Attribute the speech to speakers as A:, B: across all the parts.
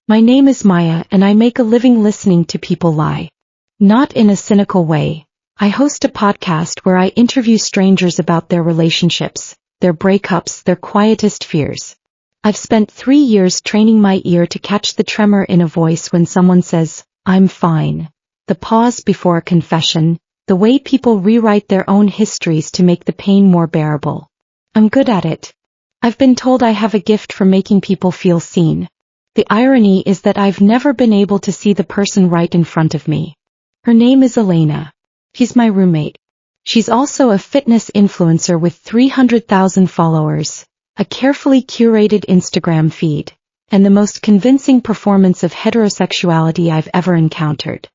A: My name is Maya and I make a living listening to people lie. Not in a cynical way. I host a podcast where I interview strangers about their relationships, their breakups, their quietest fears. I've spent 3 years training my ear to catch the tremor in a voice when someone says, "I'm fine." The pause before a confession, the way people rewrite their own histories to make the pain more bearable. I'm good at it. I've been told I have a gift for making people feel seen. The irony is that I've never been able to see the person right in front of me. Her name is Elena. She's my roommate. She's also a fitness influencer with 300,000 followers, a carefully curated Instagram feed, and the most convincing performance of heterosexuality I've ever encountered.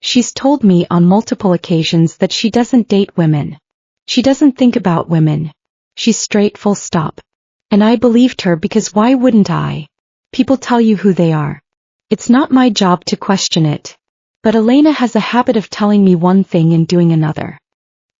A: She's told me on multiple occasions that she doesn't date women. She doesn't think about women. She's straight, full stop. And I believed her because why wouldn't I? People tell you who they are. It's not my job to question it. But Elena has a habit of telling me one thing and doing another.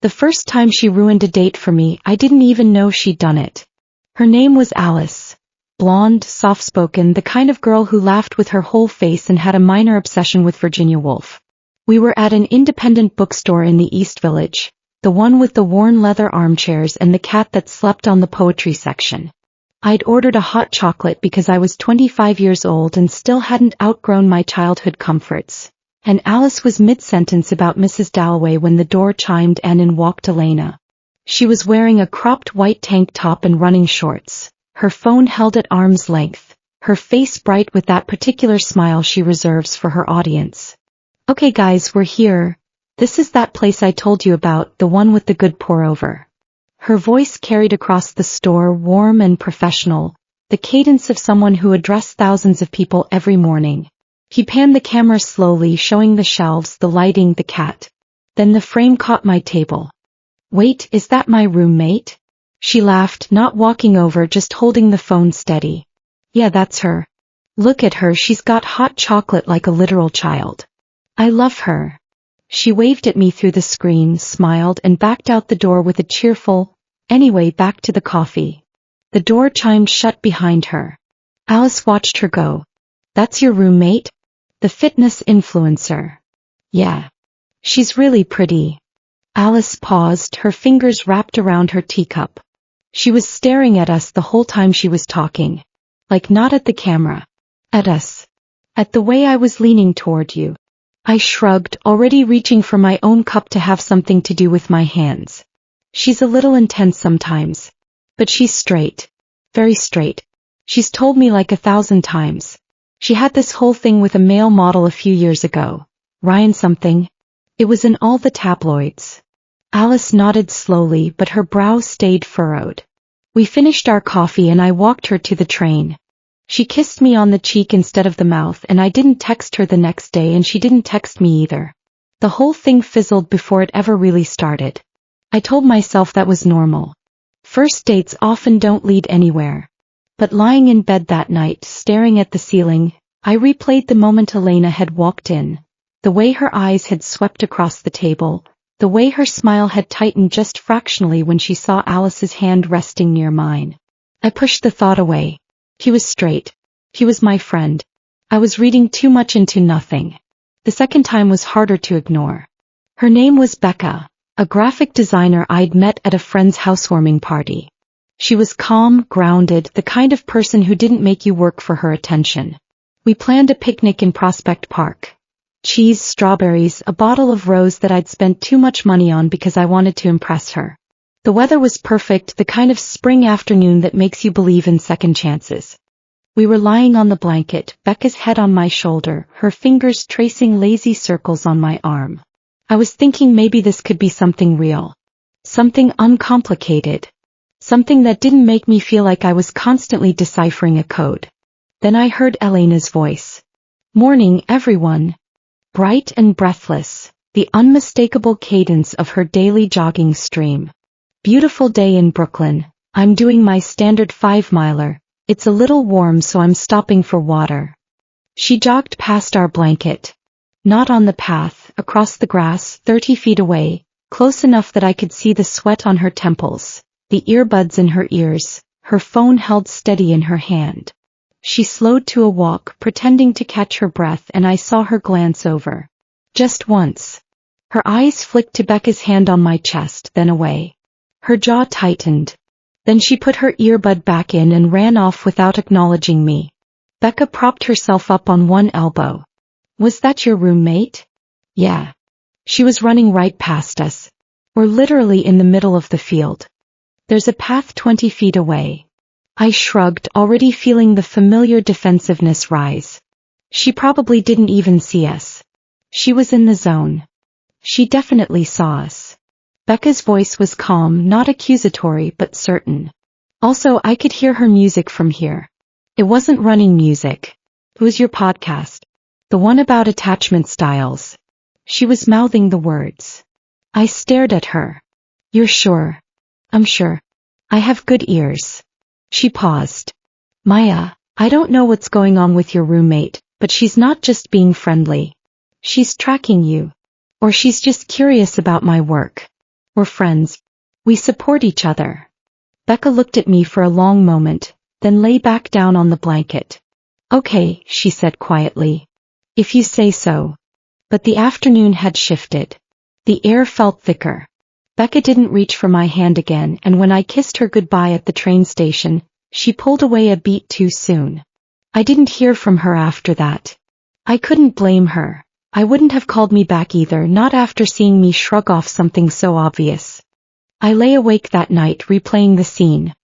A: The first time she ruined a date for me, I didn't even know she'd done it. Her name was Alice. Blonde, soft-spoken, the kind of girl who laughed with her whole face and had a minor obsession with Virginia Woolf. We were at an independent bookstore in the East Village, the one with the worn leather armchairs and the cat that slept on the poetry section. I'd ordered a hot chocolate because I was 25 years old and still hadn't outgrown my childhood comforts. And Alice was mid-sentence about Mrs. Dalloway when the door chimed and in walked Elena. She was wearing a cropped white tank top and running shorts, her phone held at arm's length, her face bright with that particular smile she reserves for her audience. "Okay guys, we're here. This is that place I told you about, the one with the good pour-over." Her voice carried across the store, warm and professional, the cadence of someone who addressed thousands of people every morning. He panned the camera slowly, showing the shelves, the lighting, the cat. Then the frame caught my table. "Wait, is that my roommate?" She laughed, not walking over, just holding the phone steady. "Yeah, that's her. Look at her, she's got hot chocolate like a literal child. I love her." She waved at me through the screen, smiled, and backed out the door with a cheerful, "Anyway, back to the coffee." The door chimed shut behind her. Alice watched her go. "That's your roommate? The fitness influencer?" "Yeah. She's really pretty." Alice paused, her fingers wrapped around her teacup. She was staring at us the whole time she was talking. Like not at the camera. At us. At the way I was leaning toward you. I shrugged, already reaching for my own cup to have something to do with my hands. "She's a little intense sometimes. But she's straight. Very straight. She's told me like 1,000 times. She had this whole thing with a male model a few years ago. Ryan something. It was in all the tabloids." Alice nodded slowly, but her brow stayed furrowed. We finished our coffee and I walked her to the train. She kissed me on the cheek instead of the mouth, and I didn't text her the next day and she didn't text me either. The whole thing fizzled before it ever really started. I told myself that was normal. First dates often don't lead anywhere. But lying in bed that night, staring at the ceiling, I replayed the moment Elena had walked in, the way her eyes had swept across the table, the way her smile had tightened just fractionally when she saw Alice's hand resting near mine. I pushed the thought away. He was straight. He was my friend. I was reading too much into nothing. The second time was harder to ignore. Her name was Becca, a graphic designer I'd met at a friend's housewarming party. She was calm, grounded, the kind of person who didn't make you work for her attention. We planned a picnic in Prospect Park. Cheese, strawberries, a bottle of rose that I'd spent too much money on because I wanted to impress her. The weather was perfect, the kind of spring afternoon that makes you believe in second chances. We were lying on the blanket, Becca's head on my shoulder, her fingers tracing lazy circles on my arm. I was thinking maybe this could be something real. Something uncomplicated. Something that didn't make me feel like I was constantly deciphering a code. Then I heard Elena's voice. "Morning, everyone." Bright and breathless, the unmistakable cadence of her daily jogging stream. "Beautiful day in Brooklyn. I'm doing my standard 5-miler. It's a little warm so I'm stopping for water." She jogged past our blanket. Not on the path, across the grass, 30 feet away, close enough that I could see the sweat on her temples, the earbuds in her ears, her phone held steady in her hand. She slowed to a walk, pretending to catch her breath, and I saw her glance over. Just once. Her eyes flicked to Becca's hand on my chest, then away. Her jaw tightened. Then she put her earbud back in and ran off without acknowledging me. Becca propped herself up on one elbow. Was that your roommate? Yeah. She was running right past us. We're literally in the middle of the field. There's a path 20 feet away. I shrugged, already feeling the familiar defensiveness rise. She probably didn't even see us. She was in the zone. She definitely saw us. Becca's voice was calm, not accusatory, but certain. Also, I could hear her music from here. It wasn't running music. It was your podcast. The one about attachment styles. She was mouthing the words. I stared at her. You're sure? I'm sure. I have good ears. She paused. Maya, I don't know what's going on with your roommate, but she's not just being friendly. She's tracking you. Or she's just curious about my work. We're friends. We support each other. Becca looked at me for a long moment, then lay back down on the blanket. Okay, she said quietly. If you say so. But the afternoon had shifted. The air felt thicker. Becca didn't reach for my hand again, and when I kissed her goodbye at the train station, she pulled away a beat too soon. I didn't hear from her after that. I couldn't blame her. I wouldn't have called me back either, not after seeing me shrug off something so obvious. I lay awake that night replaying the scene.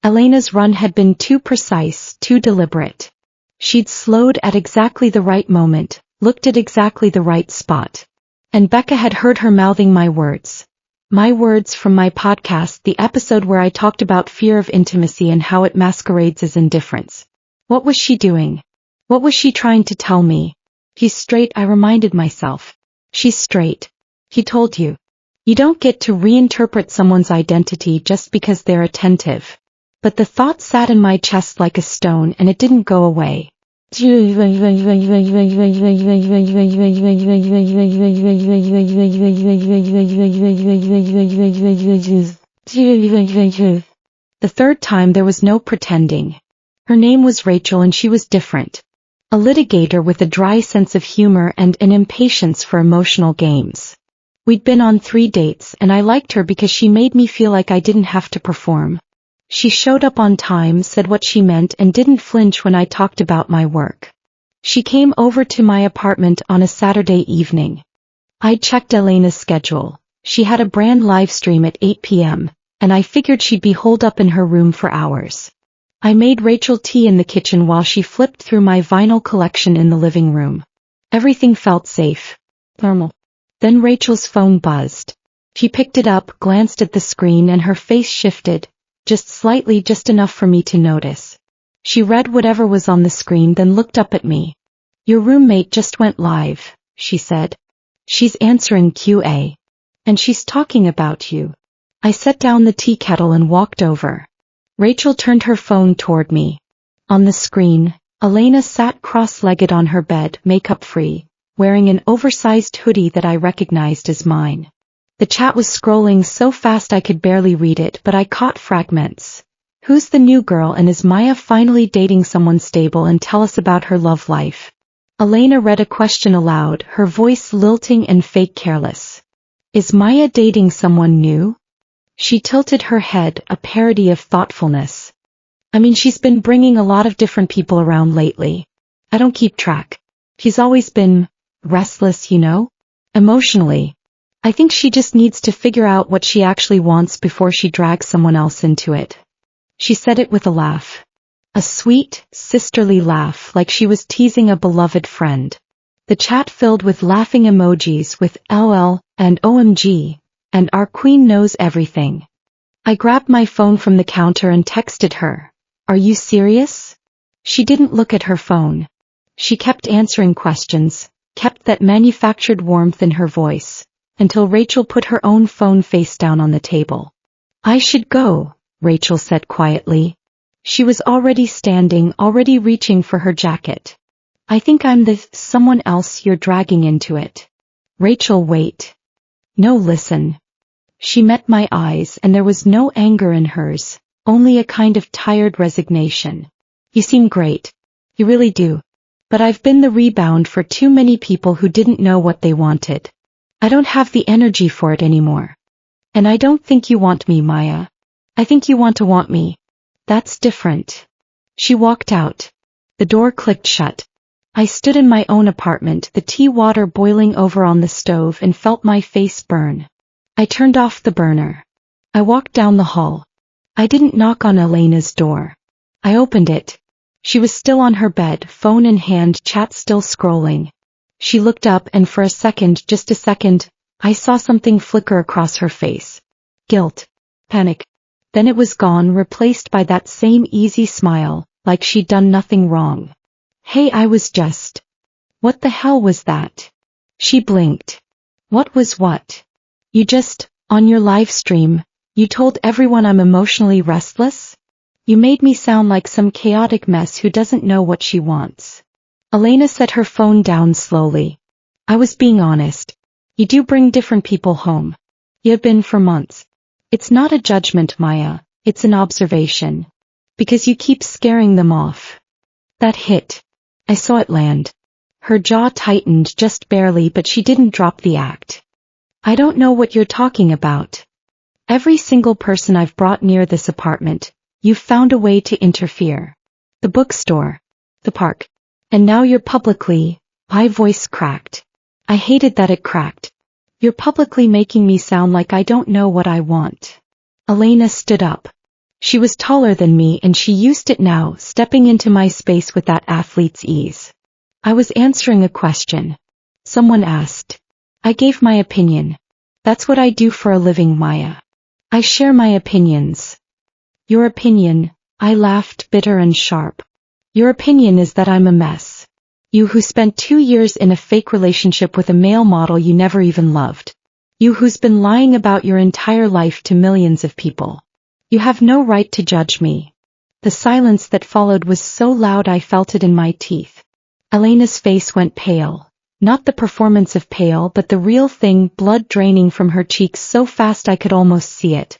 A: Elena's run had been too precise, too deliberate. She'd slowed at exactly the right moment, looked at exactly the right spot. And Becca had heard her mouthing my words. My words from my podcast, the episode where I talked about fear of intimacy and how it masquerades as indifference. What was she doing? What was she trying to tell me? He's straight, I reminded myself. She's straight. He told you. You don't get to reinterpret someone's identity just because they're attentive. But the thought sat in my chest like a stone, and it didn't go away. The third time there was no pretending. Her name was Rachel, and she was different. A litigator with a dry sense of humor and an impatience for emotional games. We'd been on 3 dates, and I liked her because she made me feel like I didn't have to perform. She showed up on time, said what she meant, and didn't flinch when I talked about my work. She came over to my apartment on a Saturday evening. I checked Elena's schedule. She had a brand live stream at 8 p.m., and I figured she'd be holed up in her room for hours. I made Rachel tea in the kitchen while she flipped through my vinyl collection in the living room. Everything felt safe. Normal. Then Rachel's phone buzzed. She picked it up, glanced at the screen, and her face shifted, just slightly, just enough for me to notice. She read whatever was on the screen, then looked up at me. Your roommate just went live, she said. She's answering QA. And she's talking about you. I set down the tea kettle and walked over. Rachel turned her phone toward me. On the screen, Elena sat cross-legged on her bed, makeup-free, wearing an oversized hoodie that I recognized as mine. The chat was scrolling so fast I could barely read it, but I caught fragments. Who's the new girl, and is Maya finally dating someone stable, and tell us about her love life? Elena read a question aloud, her voice lilting and fake careless. Is Maya dating someone new? She tilted her head, a parody of thoughtfulness. I mean, she's been bringing a lot of different people around lately. I don't keep track. She's always been restless, you know? Emotionally. I think she just needs to figure out what she actually wants before she drags someone else into it. She said it with a laugh. A sweet, sisterly laugh, like she was teasing a beloved friend. The chat filled with laughing emojis with LL and OMG, and our queen knows everything. I grabbed my phone from the counter and texted her. Are you serious? She didn't look at her phone. She kept answering questions, kept that manufactured warmth in her voice, until Rachel put her own phone face down on the table. I should go, Rachel said quietly. She was already standing, already reaching for her jacket. I think I'm the someone else you're dragging into it. Rachel, wait. No, listen. She met my eyes, and there was no anger in hers, only a kind of tired resignation. You seem great. You really do. But I've been the rebound for too many people who didn't know what they wanted. I don't have the energy for it anymore. And I don't think you want me, Maya. I think you want to want me. That's different. She walked out. The door clicked shut. I stood in my own apartment, the tea water boiling over on the stove, and felt my face burn. I turned off the burner. I walked down the hall. I didn't knock on Elena's door. I opened it. She was still on her bed, phone in hand, chat still scrolling. She looked up and for a second, just a second, I saw something flicker across her face. Guilt. Panic. Then it was gone, replaced by that same easy smile, like she'd done nothing wrong. Hey, I was just... What the hell was that? She blinked. What was what? You just, on your live stream, you told everyone I'm emotionally restless? You made me sound like some chaotic mess who doesn't know what she wants. Elena set her phone down slowly. I was being honest. You do bring different people home. You have been for months. It's not a judgment, Maya, it's an observation. Because you keep scaring them off. That hit. I saw it land. Her jaw tightened just barely, but she didn't drop the act. I don't know what you're talking about. Every single person I've brought near this apartment, you've found a way to interfere. The bookstore. The park. And now you're publicly... My voice cracked. I hated that it cracked. You're publicly making me sound like I don't know what I want. Elena stood up. She was taller than me and she used it now, stepping into my space with that athlete's ease. I was answering a question. Someone asked. I gave my opinion. That's what I do for a living, Maya. I share my opinions. Your opinion, I laughed, bitter and sharp. Your opinion is that I'm a mess. You who spent 2 years in a fake relationship with a male model you never even loved. You who's been lying about your entire life to millions of people. You have no right to judge me. The silence that followed was so loud I felt it in my teeth. Elena's face went pale. Not the performance of pale, but the real thing, blood draining from her cheeks so fast I could almost see it.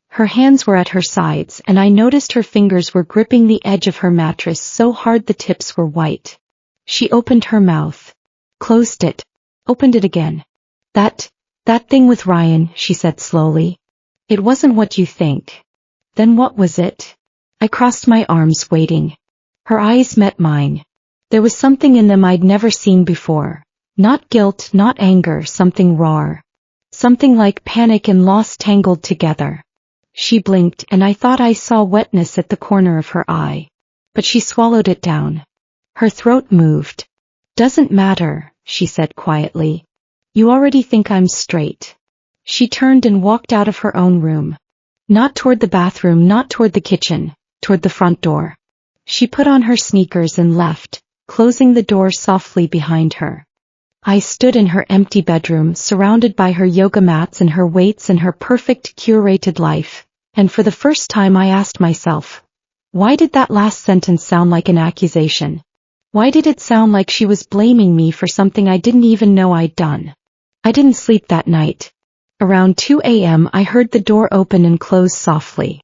A: Her hands were at her sides and I noticed her fingers were gripping the edge of her mattress so hard the tips were white. She opened her mouth. Closed it. Opened it again. That thing with Ryan, she said slowly. It wasn't what you think. Then what was it? I crossed my arms, waiting. Her eyes met mine. There was something in them I'd never seen before. Not guilt, not anger, something raw. Something like panic and loss tangled together. She blinked and I thought I saw wetness at the corner of her eye. But she swallowed it down. Her throat moved. Doesn't matter, she said quietly. You already think I'm straight. She turned and walked out of her own room. Not toward the bathroom, not toward the kitchen, toward the front door. She put on her sneakers and left, closing the door softly behind her. I stood in her empty bedroom, surrounded by her yoga mats and her weights and her perfect curated life, and for the first time I asked myself, why did that last sentence sound like an accusation? Why did it sound like she was blaming me for something I didn't even know I'd done? I didn't sleep that night. Around 2 a.m. I heard the door open and close softly.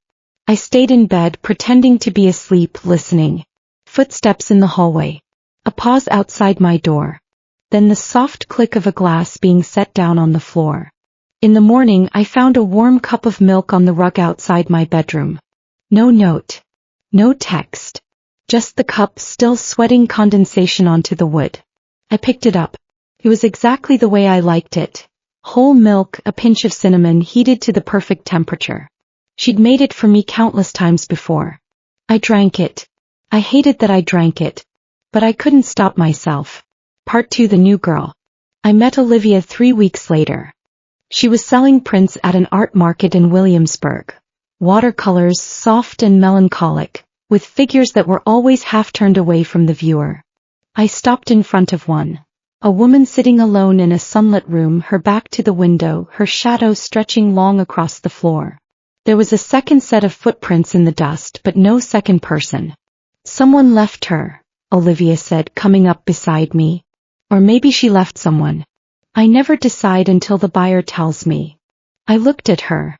A: I stayed in bed, pretending to be asleep, listening. Footsteps in the hallway. A pause outside my door. Then the soft click of a glass being set down on the floor. In the morning I found a warm cup of milk on the rug outside my bedroom. No note. No text. Just the cup, still sweating condensation onto the wood. I picked it up. It was exactly the way I liked it. Whole milk, a pinch of cinnamon, heated to the perfect temperature. She'd made it for me countless times before. I drank it. I hated that I drank it. But I couldn't stop myself. Part 2: The New Girl. I met Olivia 3 weeks later. She was selling prints at an art market in Williamsburg. Watercolors, soft and melancholic, with figures that were always half turned away from the viewer. I stopped in front of one. A woman sitting alone in a sunlit room, her back to the window, her shadow stretching long across the floor. There was a second set of footprints in the dust, but no second person. Someone left her, Olivia said, coming up beside me. Or maybe she left someone. I never decide until the buyer tells me. I looked at her.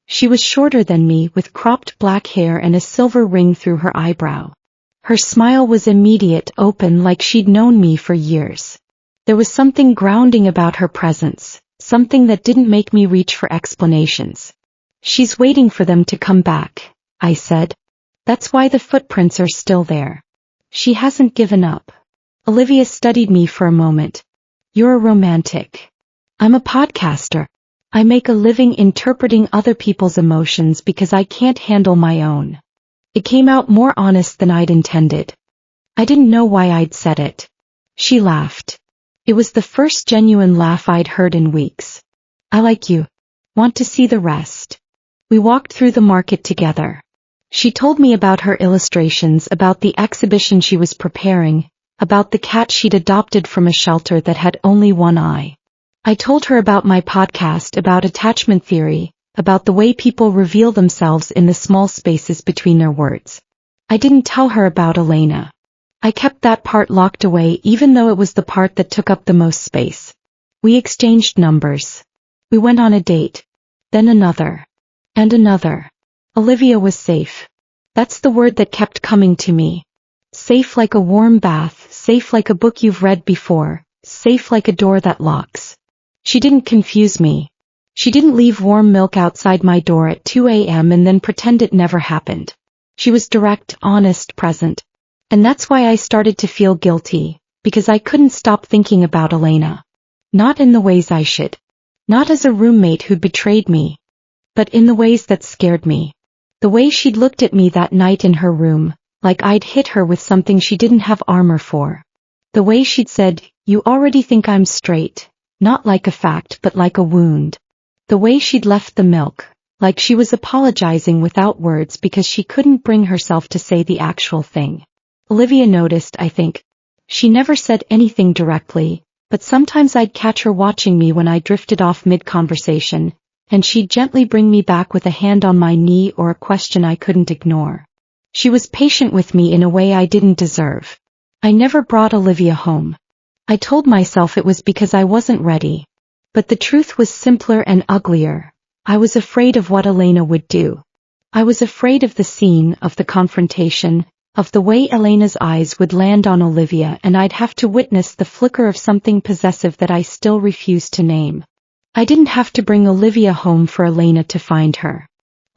A: She was shorter than me, with cropped black hair and a silver ring through her eyebrow. Her smile was immediate, open, like she'd known me for years. There was something grounding about her presence, something that didn't make me reach for explanations. She's waiting for them to come back, I said. That's why the footprints are still there. She hasn't given up. Olivia studied me for a moment. You're a romantic. I'm a podcaster. I make a living interpreting other people's emotions because I can't handle my own. It came out more honest than I'd intended. I didn't know why I'd said it. She laughed. It was the first genuine laugh I'd heard in weeks. I like you. Want to see the rest? We walked through the market together. She told me about her illustrations, about the exhibition she was preparing, about the cat she'd adopted from a shelter that had only one eye. I told her about my podcast, about attachment theory, about the way people reveal themselves in the small spaces between their words. I didn't tell her about Elena. I kept that part locked away, even though it was the part that took up the most space. We exchanged numbers. We went on a date. Then another. And another. Olivia was safe. That's the word that kept coming to me. Safe like a warm bath, safe like a book you've read before, safe like a door that locks. She didn't confuse me. She didn't leave warm milk outside my door at 2 a.m. and then pretend it never happened. She was direct, honest, present. And that's why I started to feel guilty, because I couldn't stop thinking about Elena. Not in the ways I should. Not as a roommate who'd betrayed me. But in the ways that scared me. The way she'd looked at me that night in her room, like I'd hit her with something she didn't have armor for. The way she'd said, "You already think I'm straight," not like a fact but like a wound. The way she'd left the milk, like she was apologizing without words because she couldn't bring herself to say the actual thing. Olivia noticed, I think. She never said anything directly, but sometimes I'd catch her watching me when I drifted off mid-conversation, and she'd gently bring me back with a hand on my knee or a question I couldn't ignore. She was patient with me in a way I didn't deserve. I never brought Olivia home. I told myself it was because I wasn't ready. But the truth was simpler and uglier. I was afraid of what Elena would do. I was afraid of the scene, of the confrontation, of the way Elena's eyes would land on Olivia and I'd have to witness the flicker of something possessive that I still refused to name. I didn't have to bring Olivia home for Elena to find her.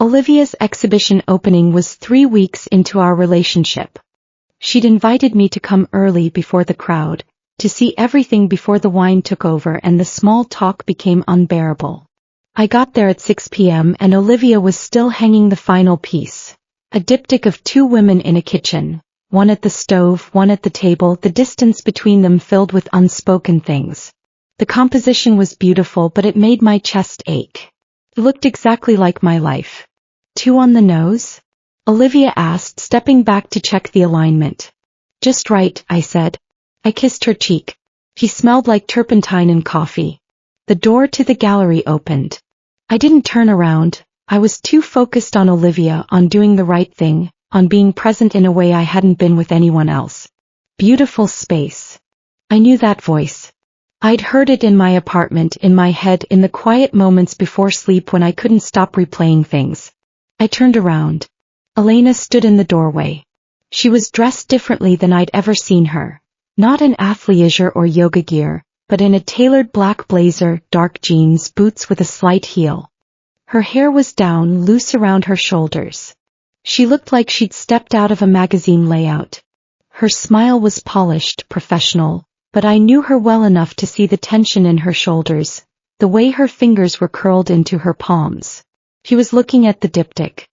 A: Olivia's exhibition opening was 3 weeks into our relationship. She'd invited me to come early before the crowd, to see everything before the wine took over and the small talk became unbearable. I got there at 6 p.m. and Olivia was still hanging the final piece. A diptych of 2 women in a kitchen, one at the stove, one at the table, the distance between them filled with unspoken things. The composition was beautiful, but it made my chest ache. It looked exactly like my life. 2 on the nose? Olivia asked, stepping back to check the alignment. Just right, I said. I kissed her cheek. She smelled like turpentine and coffee. The door to the gallery opened. I didn't turn around. I was too focused on Olivia, on doing the right thing, on being present in a way I hadn't been with anyone else. Beautiful space. I knew that voice. I'd heard it in my apartment, in my head, in the quiet moments before sleep when I couldn't stop replaying things. I turned around. Elena stood in the doorway. She was dressed differently than I'd ever seen her. Not in athleisure or yoga gear, but in a tailored black blazer, dark jeans, boots with a slight heel. Her hair was down, loose around her shoulders. She looked like she'd stepped out of a magazine layout. Her smile was polished, professional, but I knew her well enough to see the tension in her shoulders, the way her fingers were curled into her palms. She was looking at the diptych.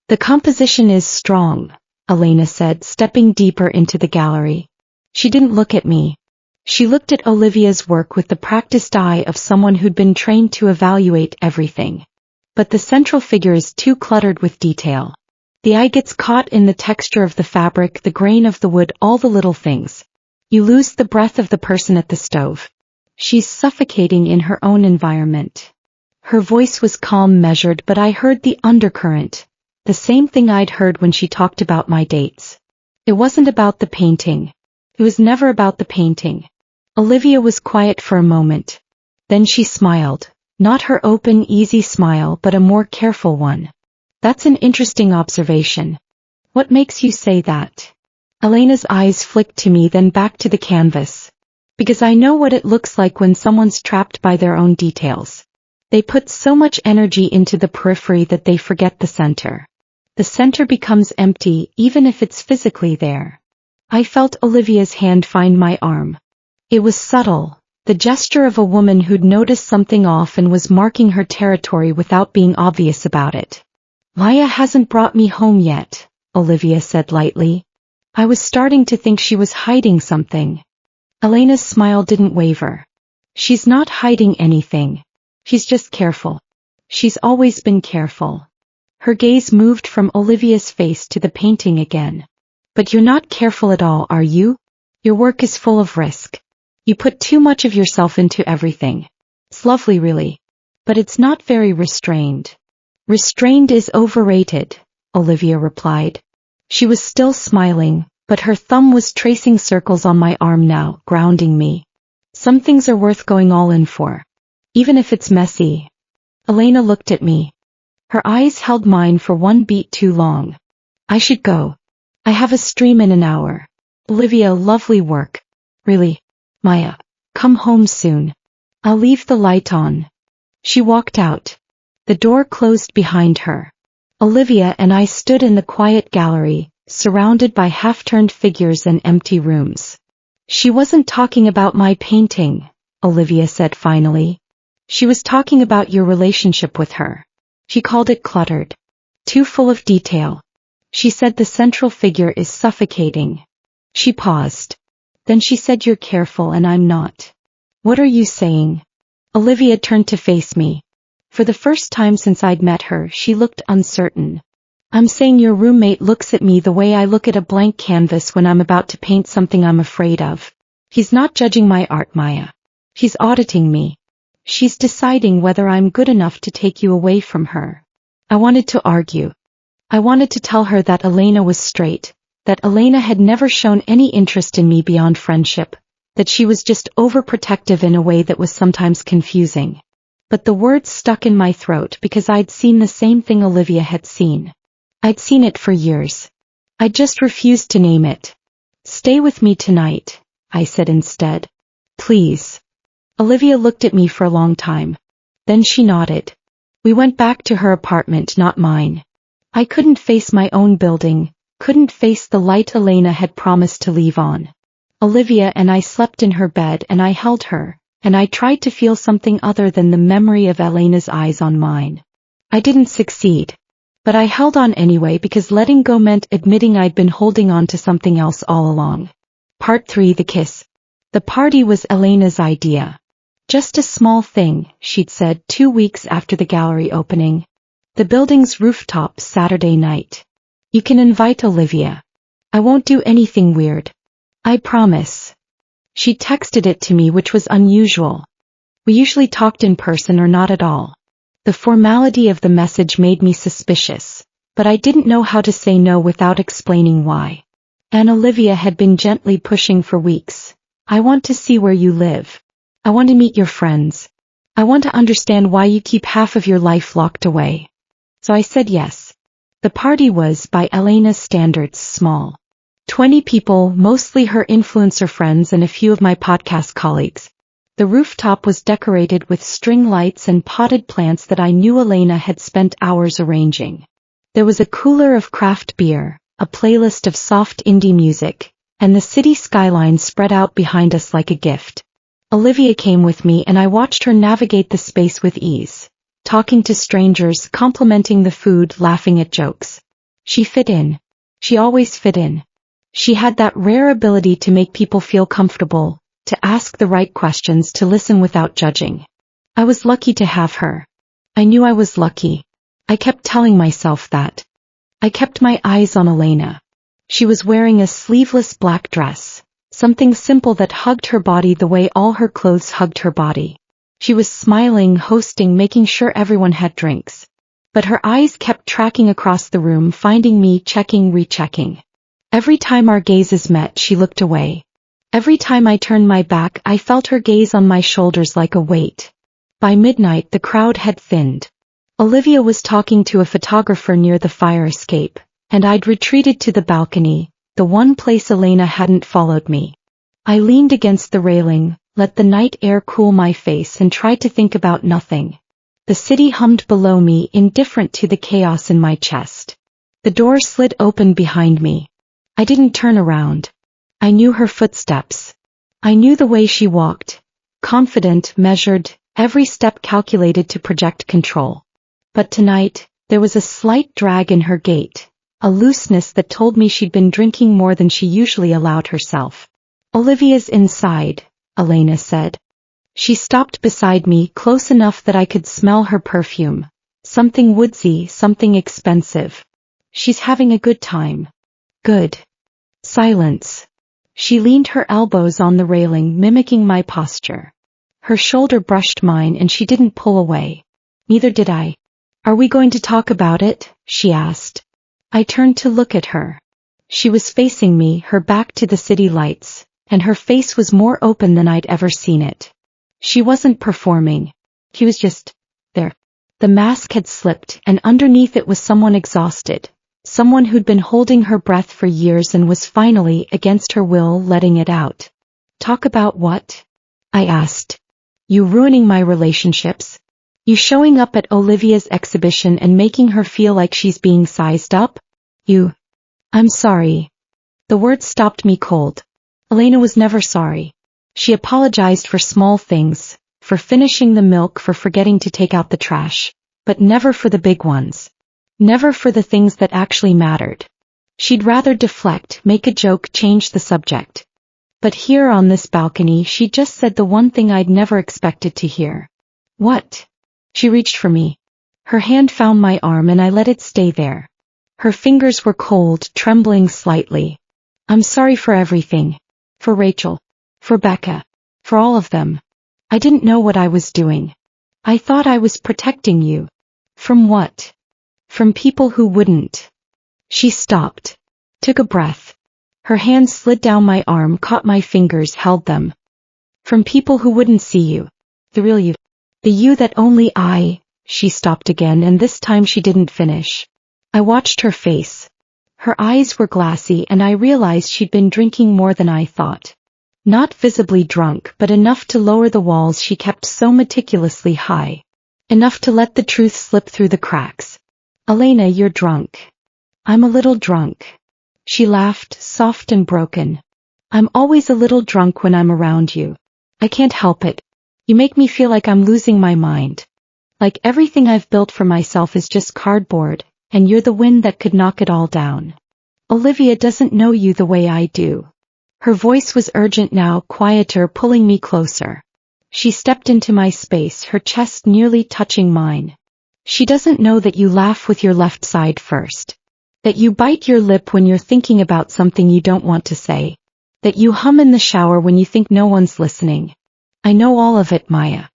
A: The composition is strong, Elena said, stepping deeper into the gallery. She didn't look at me. She looked at Olivia's work with the practiced eye of someone who'd been trained to evaluate everything. But the central figure is too cluttered with detail. The eye gets caught in the texture of the fabric, the grain of the wood, all the little things. You lose the breath of the person at the stove. She's suffocating in her own environment. Her voice was calm, measured, but I heard the undercurrent, the same thing I'd heard when she talked about my dates. It wasn't about the painting. It was never about the painting. Olivia was quiet for a moment. Then she smiled. Not her open, easy smile, but a more careful one. That's an interesting observation. What makes you say that? Elena's eyes flicked to me, then back to the canvas. Because I know what it looks like when someone's trapped by their own details. They put so much energy into the periphery that they forget the center. The center becomes empty even if it's physically there. I felt Olivia's hand find my arm. It was subtle, the gesture of a woman who'd noticed something off and was marking her territory without being obvious about it. Maya hasn't brought me home yet, Olivia said lightly. I was starting to think she was hiding something. Elena's smile didn't waver. She's not hiding anything. She's just careful. She's always been careful. Her gaze moved from Olivia's face to the painting again. But you're not careful at all, are you? Your work is full of risk. You put too much of yourself into everything. It's lovely really. But it's not very restrained. Restrained is overrated, Olivia replied. She was still smiling, but her thumb was tracing circles on my arm now, grounding me. Some things are worth going all in for. Even if it's messy. Elena looked at me. Her eyes held mine for one beat too long. I should go. I have a stream in an hour. Olivia, lovely work. Really. Maya, come home soon. I'll leave the light on. She walked out. The door closed behind her. Olivia and I stood in the quiet gallery, surrounded by half-turned figures and empty rooms. She wasn't talking about my painting, Olivia said finally. She was talking about your relationship with her. She called it cluttered. Too full of detail. She said the central figure is suffocating. She paused. Then she said you're careful and I'm not. What are you saying? Olivia turned to face me. For the first time since I'd met her, she looked uncertain. I'm saying your roommate looks at me the way I look at a blank canvas when I'm about to paint something I'm afraid of. He's not judging my art, Maya. She's auditing me. She's deciding whether I'm good enough to take you away from her. I wanted to argue. I wanted to tell her that Elena was straight, that Elena had never shown any interest in me beyond friendship, that she was just overprotective in a way that was sometimes confusing. But the words stuck in my throat because I'd seen the same thing Olivia had seen. I'd seen it for years. I just refused to name it. Stay with me tonight, I said instead. Please. Olivia looked at me for a long time. Then she nodded. We went back to her apartment, not mine. I couldn't face my own building, couldn't face the light Elena had promised to leave on. Olivia and I slept in her bed and I held her, and I tried to feel something other than the memory of Elena's eyes on mine. I didn't succeed. But I held on anyway because letting go meant admitting I'd been holding on to something else all along. Part 3: The Kiss. The party was Elena's idea. Just a small thing, she'd said 2 weeks after the gallery opening. The building's rooftop Saturday night. You can invite Olivia. I won't do anything weird. I promise. She texted it to me, which was unusual. We usually talked in person or not at all. The formality of the message made me suspicious, but I didn't know how to say no without explaining why. And Olivia had been gently pushing for weeks. I want to see where you live. I want to meet your friends. I want to understand why you keep half of your life locked away. So I said yes. The party was, by Elena's standards, small. 20 people, mostly her influencer friends and a few of my podcast colleagues. The rooftop was decorated with string lights and potted plants that I knew Elena had spent hours arranging. There was a cooler of craft beer, a playlist of soft indie music, and the city skyline spread out behind us like a gift. Olivia came with me and I watched her navigate the space with ease, talking to strangers, complimenting the food, laughing at jokes. She fit in. She always fit in. She had that rare ability to make people feel comfortable, to ask the right questions, to listen without judging. I was lucky to have her. I knew I was lucky. I kept telling myself that. I kept my eyes on Elena. She was wearing a sleeveless black dress, something simple that hugged her body the way all her clothes hugged her body. She was smiling, hosting, making sure everyone had drinks. But her eyes kept tracking across the room, finding me, checking, rechecking. Every time our gazes met, she looked away. Every time I turned my back, I felt her gaze on my shoulders like a weight. By midnight, the crowd had thinned. Olivia was talking to a photographer near the fire escape, and I'd retreated to the balcony, the one place Elena hadn't followed me. I leaned against the railing, let the night air cool my face and tried to think about nothing. The city hummed below me, indifferent to the chaos in my chest. The door slid open behind me. I didn't turn around. I knew her footsteps. I knew the way she walked. Confident, measured, every step calculated to project control. But tonight, there was a slight drag in her gait, a looseness that told me she'd been drinking more than she usually allowed herself. "Olivia's inside," Elena said. She stopped beside me, close enough that I could smell her perfume. Something woodsy, something expensive. "She's having a good time." "Good." Silence. She leaned her elbows on the railing, mimicking my posture. Her shoulder brushed mine and she didn't pull away. Neither did I. "Are we going to talk about it?" she asked. I turned to look at her. She was facing me, her back to the city lights, and her face was more open than I'd ever seen it. She wasn't performing. She was just there. The mask had slipped, and underneath it was someone exhausted. Someone who'd been holding her breath for years and was finally, against her will, letting it out. "Talk about what?" I asked. "You ruining my relationships? You showing up at Olivia's exhibition and making her feel like she's being sized up? You..." "I'm sorry." The words stopped me cold. Elena was never sorry. She apologized for small things, for finishing the milk, for forgetting to take out the trash, but never for the big ones. Never for the things that actually mattered. She'd rather deflect, make a joke, change the subject. But here on this balcony she just said the one thing I'd never expected to hear. "What?" She reached for me. Her hand found my arm and I let it stay there. Her fingers were cold, trembling slightly. "I'm sorry for everything. For Rachel. For Becca. For all of them. I didn't know what I was doing. I thought I was protecting you." "From what?" "From people who wouldn't." She stopped. Took a breath. Her hand slid down my arm, caught my fingers, held them. "From people who wouldn't see you. The real you. The you that only I..." She stopped again, and this time she didn't finish. I watched her face. Her eyes were glassy and I realized she'd been drinking more than I thought. Not visibly drunk, but enough to lower the walls she kept so meticulously high. Enough to let the truth slip through the cracks. "Elena, you're drunk." "I'm a little drunk." She laughed, soft and broken. "I'm always a little drunk when I'm around you. I can't help it. You make me feel like I'm losing my mind. Like everything I've built for myself is just cardboard, and you're the wind that could knock it all down. Olivia doesn't know you the way I do." Her voice was urgent now, quieter, pulling me closer. She stepped into my space, her chest nearly touching mine. "She doesn't know that you laugh with your left side first. That you bite your lip when you're thinking about something you don't want to say. That you hum in the shower when you think no one's listening. I know all of it, Maya.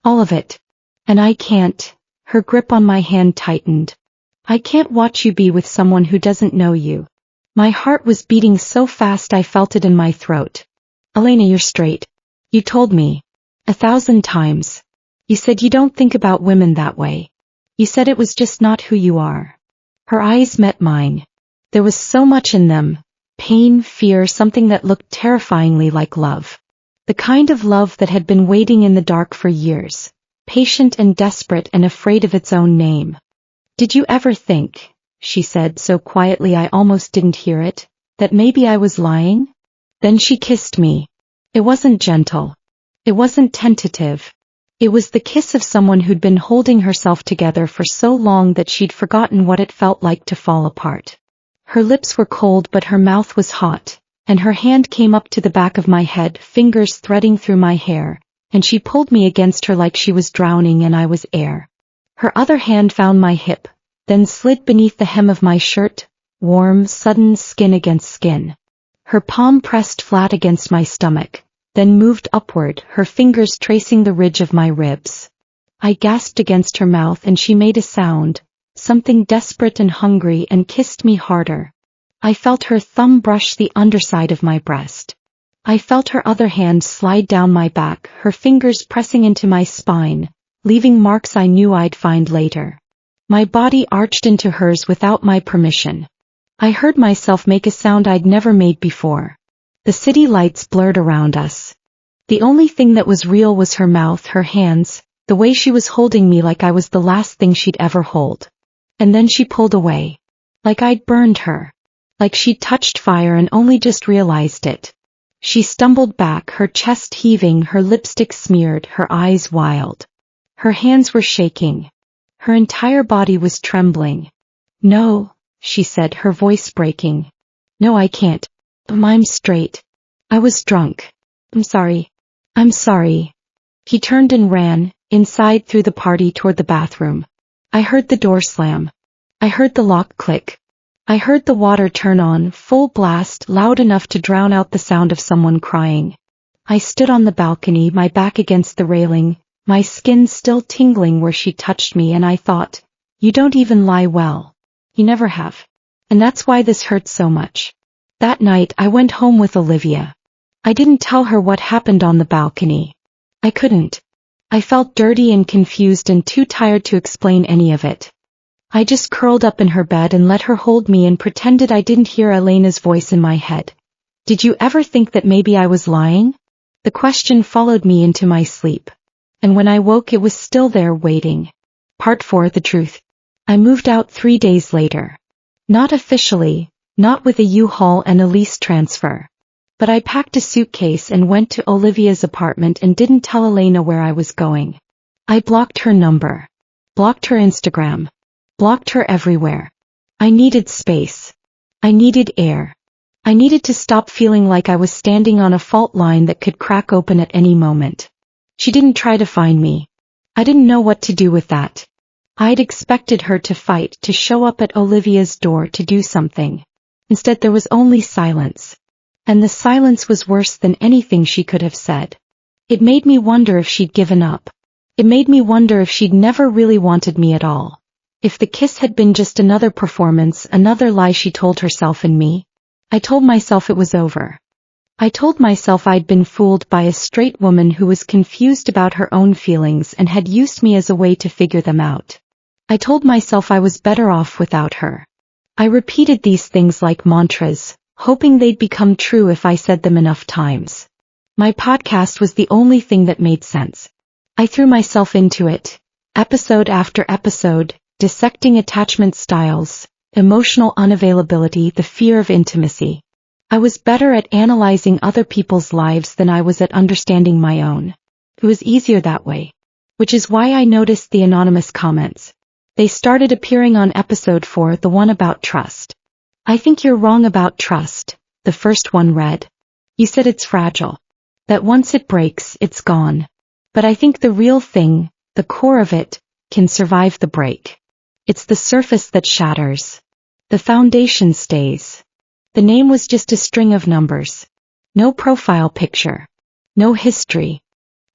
A: All of it. And I can't..." Her grip on my hand tightened. "I can't watch you be with someone who doesn't know you." My heart was beating so fast I felt it in my throat. "Elena, you're straight. You told me. 1,000 times. You said you don't think about women that way. You said it was just not who you are." Her eyes met mine. There was so much in them. Pain, fear, something that looked terrifyingly like love. The kind of love that had been waiting in the dark for years. Patient and desperate and afraid of its own name. "Did you ever think," she said so quietly I almost didn't hear it, "that maybe I was lying?" Then she kissed me. It wasn't gentle. It wasn't tentative. It was the kiss of someone who'd been holding herself together for so long that she'd forgotten what it felt like to fall apart. Her lips were cold but her mouth was hot, and her hand came up to the back of my head, fingers threading through my hair, and she pulled me against her like she was drowning and I was air. Her other hand found my hip, then slid beneath the hem of my shirt, warm, sudden, skin against skin. Her palm pressed flat against my stomach, then moved upward, her fingers tracing the ridge of my ribs. I gasped against her mouth and she made a sound, something desperate and hungry, and kissed me harder. I felt her thumb brush the underside of my breast. I felt her other hand slide down my back, her fingers pressing into my spine, leaving marks I knew I'd find later. My body arched into hers without my permission. I heard myself make a sound I'd never made before. The city lights blurred around us. The only thing that was real was her mouth, her hands, the way she was holding me like I was the last thing she'd ever hold. And then she pulled away. Like I'd burned her. Like she'd touched fire and only just realized it. She stumbled back, her chest heaving, her lipstick smeared, her eyes wild. Her hands were shaking. Her entire body was trembling. "No," she said, her voice breaking. "No, I can't. I'm straight. I was drunk. I'm sorry. I'm sorry." He turned and ran, inside through the party toward the bathroom. I heard the door slam. I heard the lock click. I heard the water turn on, full blast, loud enough to drown out the sound of someone crying. I stood on the balcony, my back against the railing, my skin still tingling where she touched me, and I thought, you don't even lie well. You never have. And that's why this hurts so much. That night I went home with Olivia. I didn't tell her what happened on the balcony. I couldn't. I felt dirty and confused and too tired to explain any of it. I just curled up in her bed and let her hold me and pretended I didn't hear Elena's voice in my head. "Did you ever think that maybe I was lying?" The question followed me into my sleep. And when I woke it was still there waiting. Part 4: The Truth. I moved out 3 days later. Not officially, not with a U-Haul and a lease transfer. But I packed a suitcase and went to Olivia's apartment and didn't tell Elena where I was going. I blocked her number. Blocked her Instagram. Blocked her everywhere. I needed space. I needed air. I needed to stop feeling like I was standing on a fault line that could crack open at any moment. She didn't try to find me. I didn't know what to do with that. I'd expected her to fight, to show up at Olivia's door, to do something. Instead there was only silence. And the silence was worse than anything she could have said. It made me wonder if she'd given up. It made me wonder if she'd never really wanted me at all. If the kiss had been just another performance, another lie she told herself and me. I told myself it was over. I told myself I'd been fooled by a straight woman who was confused about her own feelings and had used me as a way to figure them out. I told myself I was better off without her. I repeated these things like mantras, hoping they'd become true if I said them enough times. My podcast was the only thing that made sense. I threw myself into it, episode after episode, dissecting attachment styles, emotional unavailability, the fear of intimacy. I was better at analyzing other people's lives than I was at understanding my own. It was easier that way. Which is why I noticed the anonymous comments. They started appearing on episode 4, the one about trust. "I think you're wrong about trust," the first one read. "You said it's fragile. That once it breaks, it's gone. But I think the real thing, the core of it, can survive the break. It's the surface that shatters. The foundation stays." The name was just a string of numbers. No profile picture. No history.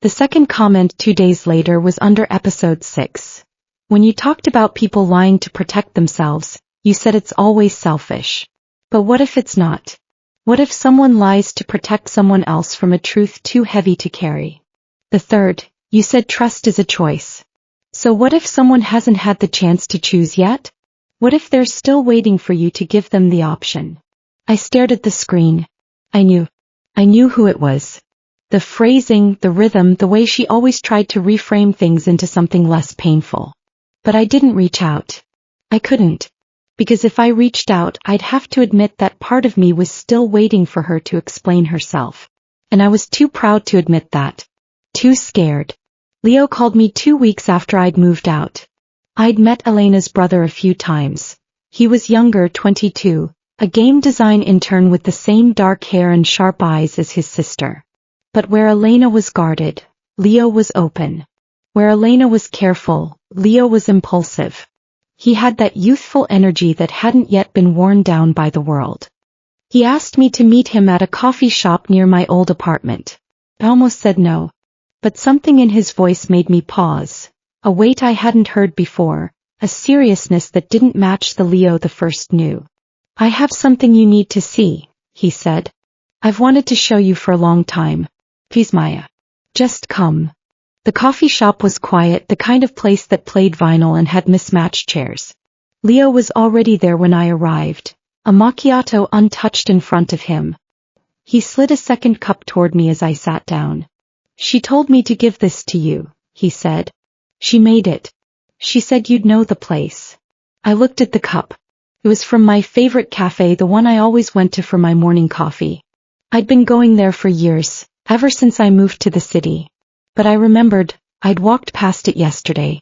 A: The second comment 2 days later was under episode 6. When you talked about people lying to protect themselves, you said it's always selfish. But what if it's not? What if someone lies to protect someone else from a truth too heavy to carry? The third, you said trust is a choice. So what if someone hasn't had the chance to choose yet? What if they're still waiting for you to give them the option? I stared at the screen. I knew who it was. The phrasing, the rhythm, the way she always tried to reframe things into something less painful. But I didn't reach out. I couldn't. Because if I reached out, I'd have to admit that part of me was still waiting for her to explain herself. And I was too proud to admit that. Too scared. Leo called me 2 weeks after I'd moved out. I'd met Elena's brother a few times. He was younger, 22, a game design intern with the same dark hair and sharp eyes as his sister. But where Elena was guarded, Leo was open. Where Elena was careful, Leo was impulsive. He had that youthful energy that hadn't yet been worn down by the world. He asked me to meet him at a coffee shop near my old apartment. I almost said no. But something in his voice made me pause. A weight I hadn't heard before, a seriousness that didn't match the Leo the first knew. "I have something you need to see," he said. "I've wanted to show you for a long time. Please, Maya. Just come." The coffee shop was quiet, the kind of place that played vinyl and had mismatched chairs. Leo was already there when I arrived. a macchiato untouched in front of him. He slid a second cup toward me as I sat down. She told me to give this to you, he said. She made it. She said you'd know the place. I looked at the cup. It was from my favorite cafe, the one I always went to for my morning coffee. I'd been going there for years, ever since I moved to the city. But I remembered, I'd walked past it yesterday.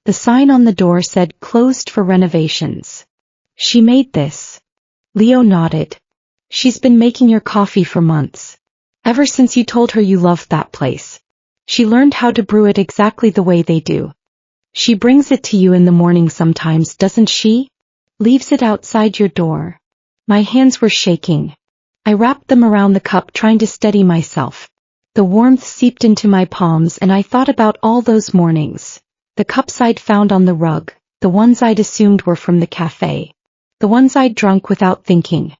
A: The sign on the door said closed for renovations. She made this. Leo nodded. She's been making your coffee for months. Ever since you told her you loved that place. She learned how to brew it exactly the way they do. She brings it to you in the morning sometimes, doesn't she? Leaves it outside your door. My hands were shaking. I wrapped them around the cup trying to steady myself. The warmth seeped into my palms and I thought about all those mornings. The cups I'd found on the rug, the ones I'd assumed were from the cafe. The ones I'd drunk without thinking.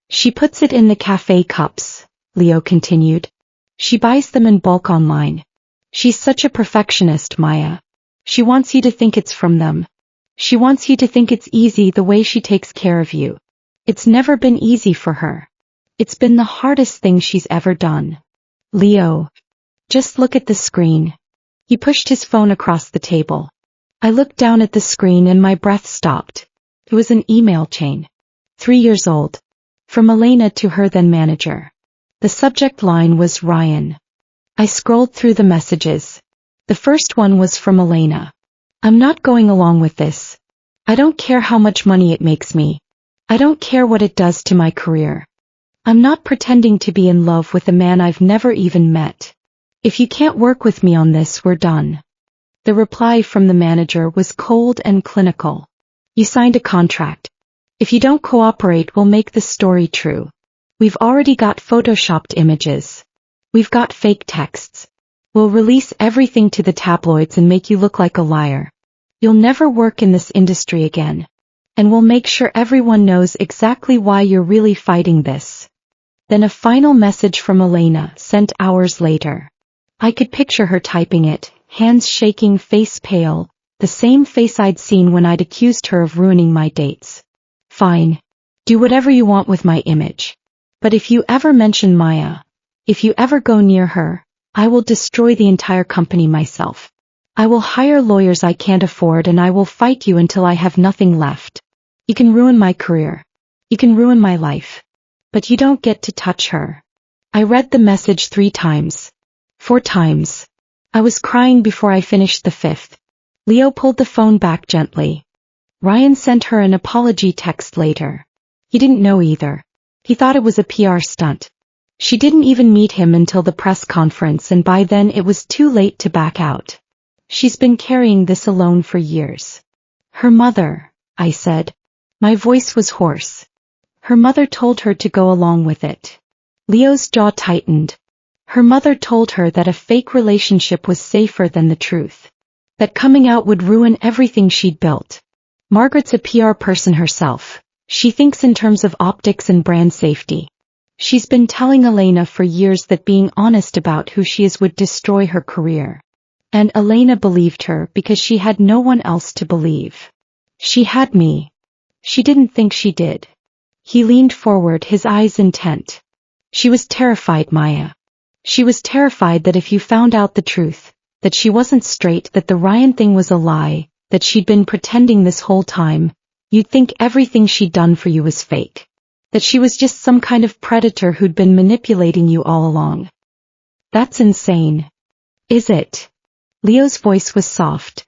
A: She puts it in the cafe cups, Leo continued. She buys them in bulk online. She's such a perfectionist, Maya. She wants you to think it's from them. She wants you to think it's easy the way she takes care of you. It's never been easy for her. It's been the hardest thing she's ever done. Leo. Just look at the screen. He pushed his phone across the table. I looked down at the screen and my breath stopped. It was an email chain. 3 years old. From Elena to her then manager. The subject line was Ryan. I scrolled through the messages. The first one was from Elena. I'm not going along with this. I don't care how much money it makes me. I don't care what it does to my career. I'm not pretending to be in love with a man I've never even met. If you can't work with me on this, we're done. The reply from the manager was cold and clinical. You signed a contract. If you don't cooperate, we'll make the story true. We've already got photoshopped images. We've got fake texts. We'll release everything to the tabloids and make you look like a liar. You'll never work in this industry again. And we'll make sure everyone knows exactly why you're really fighting this. Then a final message from Elena, sent hours later. I could picture her typing it, hands shaking, face pale, the same face I'd seen when I'd accused her of ruining my dates. Fine. Do whatever you want with my image. But if you ever mention Maya, if you ever go near her, I will destroy the entire company myself. I will hire lawyers I can't afford and I will fight you until I have nothing left. You can ruin my career. You can ruin my life. But you don't get to touch her. I read the message 3 times. 4 times. I was crying before I finished the 5th. Leo pulled the phone back gently. Ryan sent her an apology text later. He didn't know either. He thought it was a PR stunt. She didn't even meet him until the press conference, and by then it was too late to back out. She's been carrying this alone for years. Her mother, I said. My voice was hoarse. Her mother told her to go along with it. Leo's jaw tightened. Her mother told her that a fake relationship was safer than the truth. That coming out would ruin everything she'd built. Margaret's a PR person herself. She thinks in terms of optics and brand safety. She's been telling Elena for years that being honest about who she is would destroy her career. And Elena believed her because she had no one else to believe. She had me. She didn't think she did. He leaned forward, his eyes intent. She was terrified, Maya. She was terrified that if you found out the truth, that she wasn't straight, that the Ryan thing was a lie, that she'd been pretending this whole time, you'd think everything she'd done for you was fake. That she was just some kind of predator who'd been manipulating you all along. That's insane. Is it? Leo's voice was soft.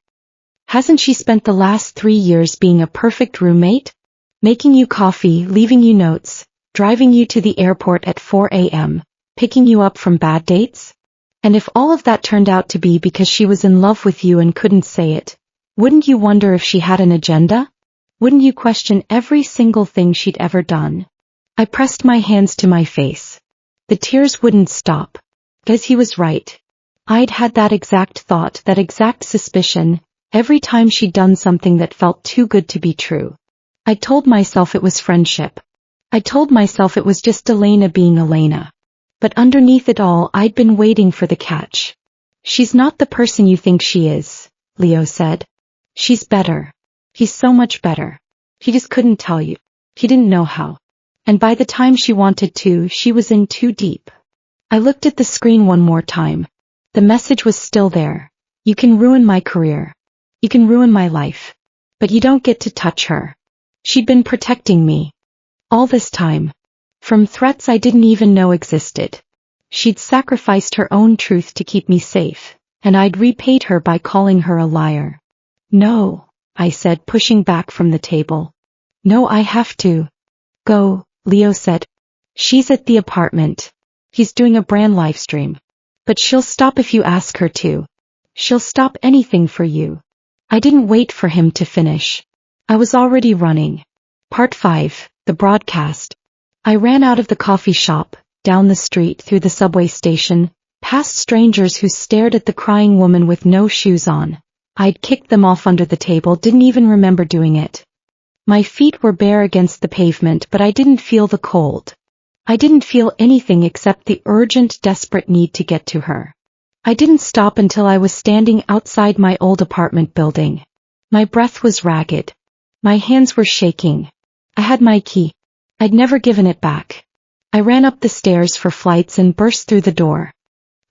A: Hasn't she spent the last 3 years being a perfect roommate? Making you coffee, leaving you notes, driving you to the airport at 4 a.m., picking you up from bad dates? And if all of that turned out to be because she was in love with you and couldn't say it, wouldn't you wonder if she had an agenda? Wouldn't you question every single thing she'd ever done? I pressed my hands to my face. The tears wouldn't stop. Because he was right. I'd had that exact thought, that exact suspicion, every time she'd done something that felt too good to be true. I told myself it was friendship. I told myself it was just Elena being Elena. But underneath it all, I'd been waiting for the catch. She's not the person you think she is, Leo said. She's better. He's so much better. He just couldn't tell you. He didn't know how. And by the time she wanted to, she was in too deep. I looked at the screen one more time. The message was still there. You can ruin my career. You can ruin my life. But you don't get to touch her. She'd been protecting me. All this time. From threats I didn't even know existed. She'd sacrificed her own truth to keep me safe, and I'd repaid her by calling her a liar. No, I said, pushing back from the table. No, I have to. Go, Leo said. She's at the apartment. He's doing a brand live stream. But she'll stop if you ask her to. She'll stop anything for you. I didn't wait for him to finish. I was already running. Part 5, the broadcast. I ran out of the coffee shop, down the street, through the subway station, past strangers who stared at the crying woman with no shoes on. I'd kicked them off under the table, didn't even remember doing it. My feet were bare against the pavement, but I didn't feel the cold. I didn't feel anything except the urgent, desperate need to get to her. I didn't stop until I was standing outside my old apartment building. My breath was ragged. My hands were shaking. I had my key. I'd never given it back. I ran up the stairs for flights and burst through the door.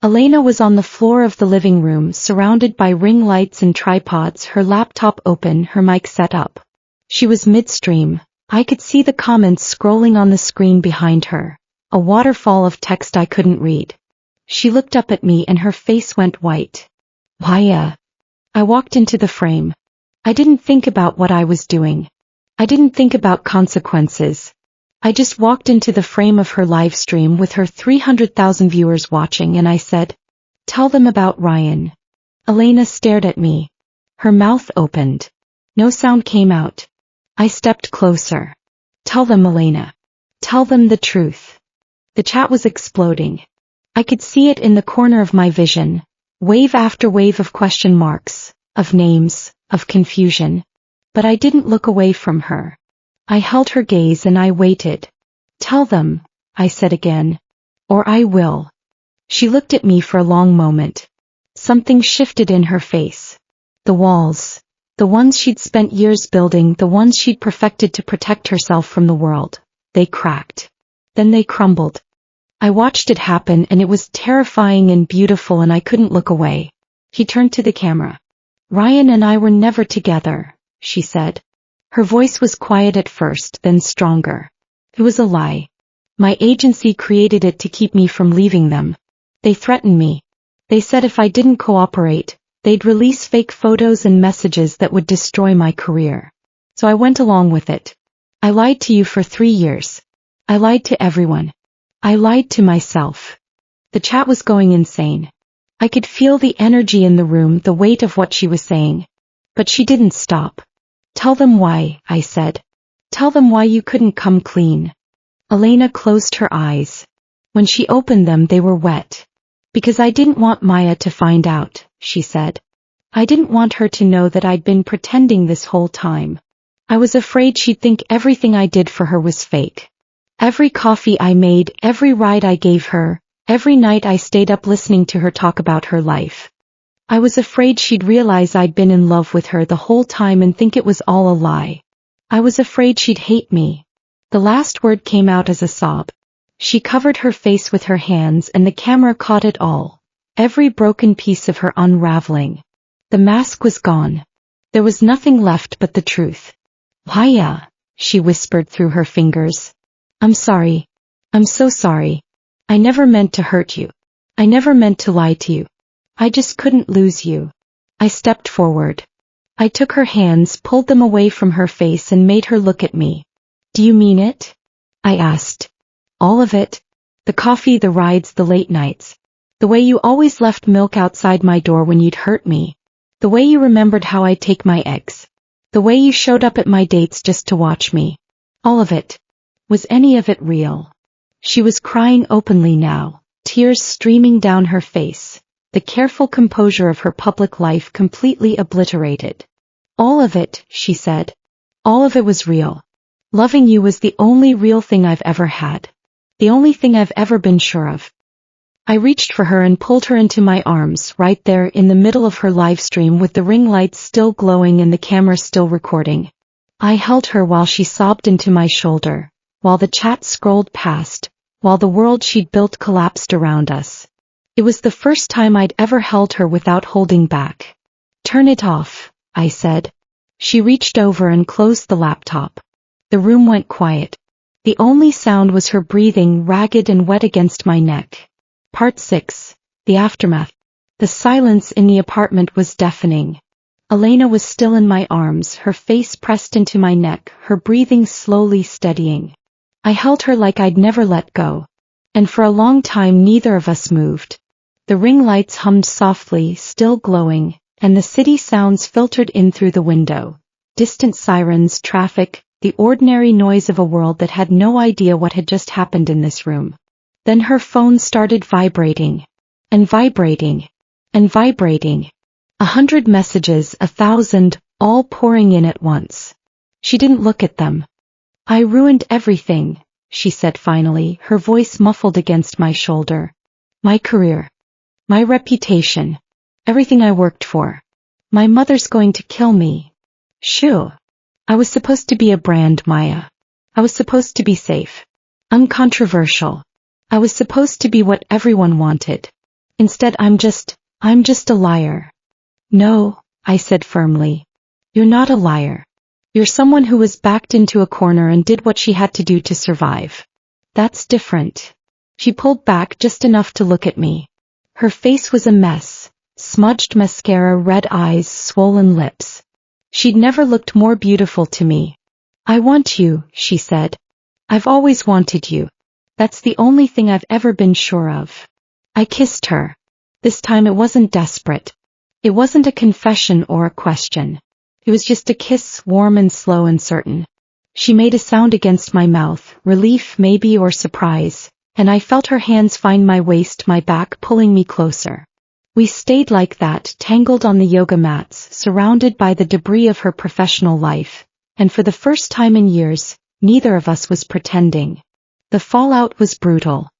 A: Elena was on the floor of the living room, surrounded by ring lights and tripods, her laptop open, her mic set up. She was midstream. I could see the comments scrolling on the screen behind her, a waterfall of text I couldn't read. She looked up at me and her face went white. Why? I walked into the frame. I didn't think about what I was doing. I didn't think about consequences. I just walked into the frame of her live stream with her 300,000 viewers watching, and I said, "Tell them about Ryan." Elena stared at me. Her mouth opened. No sound came out. I stepped closer. "Tell them, Elena. Tell them the truth." The chat was exploding. I could see it in the corner of my vision. Wave after wave of question marks, of names, of confusion. But I didn't look away from her. I held her gaze and I waited. "Tell them," I said again. "Or I will." She looked at me for a long moment. Something shifted in her face. The walls, the ones she'd spent years building, the ones she'd perfected to protect herself from the world, they cracked. Then they crumbled. I watched it happen, and it was terrifying and beautiful, and I couldn't look away. He turned to the camera. "Ryan and I were never together," she said. Her voice was quiet at first, then stronger. "It was a lie. My agency created it to keep me from leaving them. They threatened me. They said if I didn't cooperate, they'd release fake photos and messages that would destroy my career. So I went along with it. I lied to you for 3 years. I lied to everyone. I lied to myself." The chat was going insane. I could feel the energy in the room, the weight of what she was saying. But she didn't stop. "Tell them why," I said. "Tell them why you couldn't come clean." Elena closed her eyes. When she opened them, they were wet. "Because I didn't want Maya to find out," she said. "I didn't want her to know that I'd been pretending this whole time. I was afraid she'd think everything I did for her was fake. Every coffee I made, every ride I gave her, every night I stayed up listening to her talk about her life. I was afraid she'd realize I'd been in love with her the whole time and think it was all a lie. I was afraid she'd hate me." The last word came out as a sob. She covered her face with her hands and the camera caught it all. Every broken piece of her unraveling. The mask was gone. There was nothing left but the truth. "Maya," she whispered through her fingers. "I'm sorry. I'm so sorry. I never meant to hurt you. I never meant to lie to you. I just couldn't lose you." I stepped forward. I took her hands, pulled them away from her face and made her look at me. "Do you mean it?" I asked. "All of it? The coffee, the rides, the late nights. The way you always left milk outside my door when you'd hurt me. The way you remembered how I'd take my eggs. The way you showed up at my dates just to watch me. All of it. Was any of it real?" She was crying openly now, tears streaming down her face, the careful composure of her public life completely obliterated. "All of it," she said. "All of it was real. Loving you was the only real thing I've ever had. The only thing I've ever been sure of." I reached for her and pulled her into my arms, right there in the middle of her live stream with the ring lights still glowing and the camera still recording. I held her while she sobbed into my shoulder, while the chat scrolled past, while the world she'd built collapsed around us. It was the first time I'd ever held her without holding back. "Turn it off," I said. She reached over and closed the laptop. The room went quiet. The only sound was her breathing, ragged and wet against my neck. Part 6. The Aftermath. The silence in the apartment was deafening. Elena was still in my arms, her face pressed into my neck, her breathing slowly steadying. I held her like I'd never let go. And for a long time neither of us moved. The ring lights hummed softly, still glowing, and the city sounds filtered in through the window. Distant sirens, traffic, the ordinary noise of a world that had no idea what had just happened in this room. Then her phone started vibrating. And vibrating. And vibrating. 100 messages, 1,000, all pouring in at once. She didn't look at them. "I ruined everything," she said finally, her voice muffled against my shoulder. "My career. My reputation. Everything I worked for. My mother's going to kill me." Shoo. I was supposed to be a brand, Maya. I was supposed to be safe. Uncontroversial. I was supposed to be what everyone wanted. Instead, I'm just a liar. "No," I said firmly. "You're not a liar. You're someone who was backed into a corner and did what she had to do to survive. That's different." She pulled back just enough to look at me. Her face was a mess. Smudged mascara, red eyes, swollen lips. She'd never looked more beautiful to me. "I want you," she said. "I've always wanted you. That's the only thing I've ever been sure of." I kissed her. This time it wasn't desperate. It wasn't a confession or a question. It was just a kiss, warm and slow and certain. She made a sound against my mouth, relief maybe or surprise, and I felt her hands find my waist, my back, pulling me closer. We stayed like that, tangled on the yoga mats, surrounded by the debris of her professional life, and for the first time in years, neither of us was pretending. The fallout was brutal.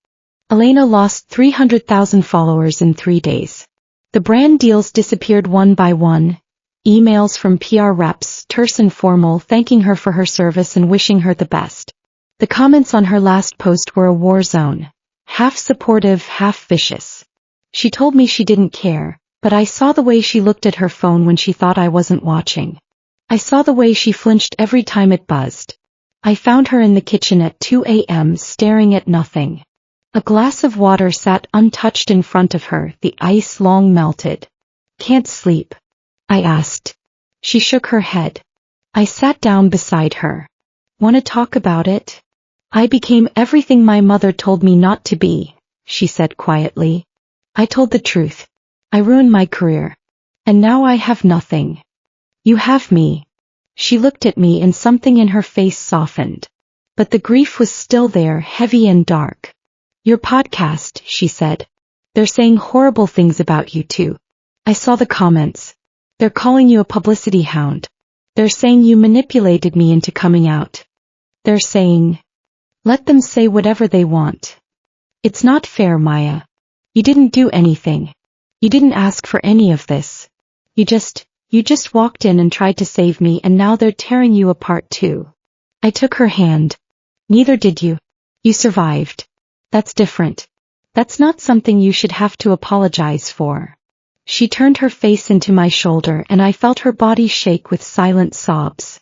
A: Elena lost 300,000 followers in 3 days. The brand deals disappeared one by one. Emails from PR reps, terse and formal, thanking her for her service and wishing her the best. The comments on her last post were a war zone. Half supportive, half vicious. She told me she didn't care, but I saw the way she looked at her phone when she thought I wasn't watching. I saw the way she flinched every time it buzzed. I found her in the kitchen at 2 a.m. staring at nothing. A glass of water sat untouched in front of her, the ice long melted. "Can't sleep?" I asked. She shook her head. I sat down beside her. "Want to talk about it?" "I became everything my mother told me not to be," she said quietly. "I told the truth. I ruined my career. And now I have nothing. You have me." She looked at me and something in her face softened. But the grief was still there, heavy and dark. "Your podcast," she said. "They're saying horrible things about you too. I saw the comments. They're calling you a publicity hound. They're saying you manipulated me into coming out. They're saying..." "Let them say whatever they want. It's not fair, Maya. You didn't do anything. You didn't ask for any of this. You just walked in and tried to save me, and now they're tearing you apart too." I took her hand. "Neither did you. You survived. That's different. That's not something you should have to apologize for." She turned her face into my shoulder and I felt her body shake with silent sobs.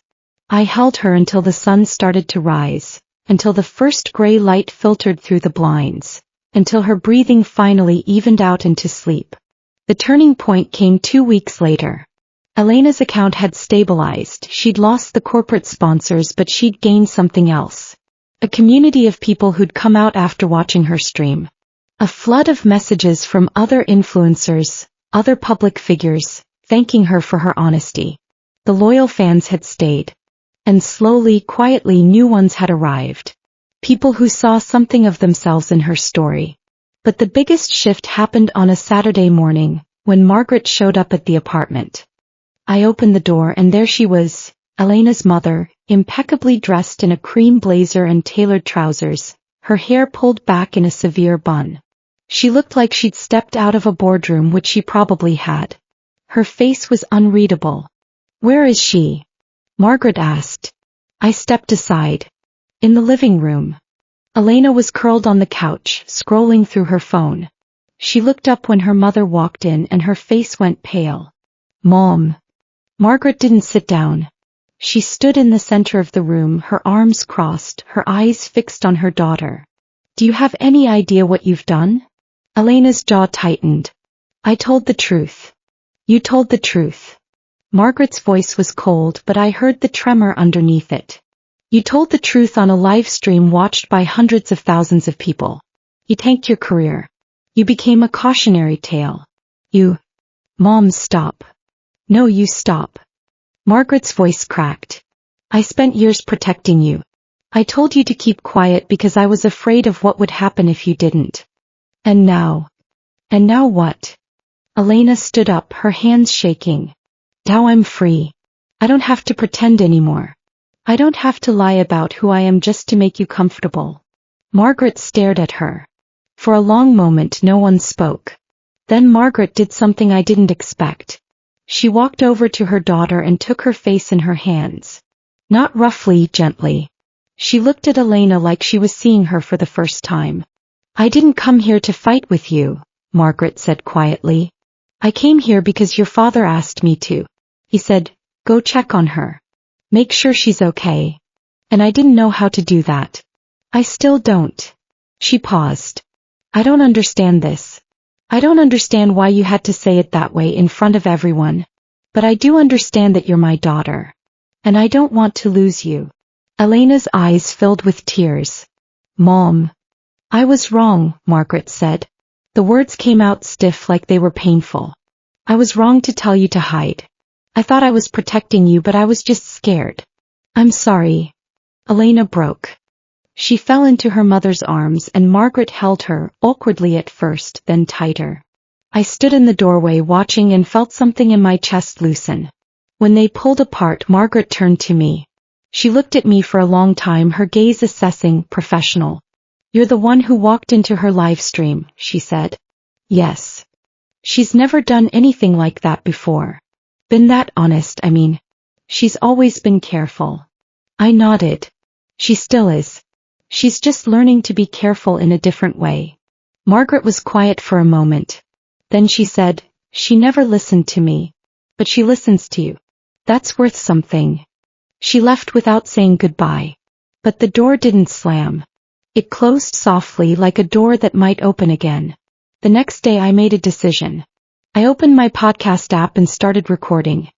A: I held her until the sun started to rise, until the first gray light filtered through the blinds, until her breathing finally evened out into sleep. The turning point came 2 weeks later. Elena's account had stabilized. She'd lost the corporate sponsors, but she'd gained something else. A community of people who'd come out after watching her stream. A flood of messages from other influencers, other public figures, thanking her for her honesty. The loyal fans had stayed. And slowly, quietly, new ones had arrived. People who saw something of themselves in her story. But the biggest shift happened on a Saturday morning, when Margaret showed up at the apartment. I opened the door and there she was, Elena's mother, impeccably dressed in a cream blazer and tailored trousers, her hair pulled back in a severe bun. She looked like she'd stepped out of a boardroom, which she probably had. Her face was unreadable. "Where is she?" Margaret asked. I stepped aside. In the living room, Elena was curled on the couch, scrolling through her phone. She looked up when her mother walked in and her face went pale. Mom. Margaret didn't sit down. She stood in the center of the room, her arms crossed, her eyes fixed on her daughter. Do you have any idea what you've done? Elena's jaw tightened. I told the truth. You told the truth. Margaret's voice was cold, but I heard the tremor underneath it. You told the truth on a live stream watched by hundreds of thousands of people. You tanked your career. You became a cautionary tale. You... Mom, stop. No, you stop. Margaret's voice cracked. I spent years protecting you. I told you to keep quiet because I was afraid of what would happen if you didn't. And now? And now what? Elena stood up, her hands shaking. Now I'm free. I don't have to pretend anymore. I don't have to lie about who I am just to make you comfortable. Margaret stared at her. For a long moment no one spoke. Then Margaret did something I didn't expect. She walked over to her daughter and took her face in her hands. Not roughly, gently. She looked at Elena like she was seeing her for the first time. I didn't come here to fight with you, Margaret said quietly. I came here because your father asked me to. He said, go check on her. Make sure she's okay. And I didn't know how to do that. I still don't. She paused. I don't understand this. I don't understand why you had to say it that way in front of everyone. But I do understand that you're my daughter. And I don't want to lose you. Elena's eyes filled with tears. Mom. I was wrong, Margaret said. The words came out stiff like they were painful. I was wrong to tell you to hide. I thought I was protecting you, but I was just scared. I'm sorry. Elena broke. She fell into her mother's arms and Margaret held her, awkwardly at first, then tighter. I stood in the doorway watching and felt something in my chest loosen. When they pulled apart, Margaret turned to me. She looked at me for a long time, her gaze assessing, professional. You're the one who walked into her live stream, she said. Yes. She's never done anything like that before. Been that honest, I mean. She's always been careful. I nodded. She still is. She's just learning to be careful in a different way. Margaret was quiet for a moment. Then she said, she never listened to me. But she listens to you. That's worth something. She left without saying goodbye. But the door didn't slam. It closed softly like a door that might open again. The next day I made a decision. I opened my podcast app and started recording.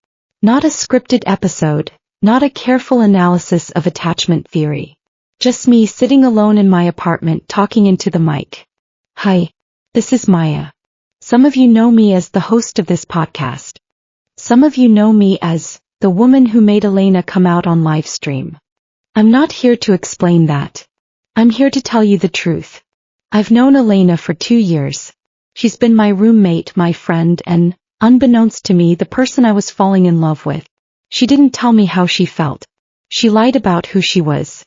A: Not a scripted episode, not a careful analysis of attachment theory. Just me sitting alone in my apartment talking into the mic. Hi, this is Maya. Some of you know me as the host of this podcast. Some of you know me as the woman who made Elena come out on live stream. I'm not here to explain that. I'm here to tell you the truth. I've known Elena for 2 years. She's been my roommate, my friend, and, unbeknownst to me, the person I was falling in love with. She didn't tell me how she felt. She lied about who she was.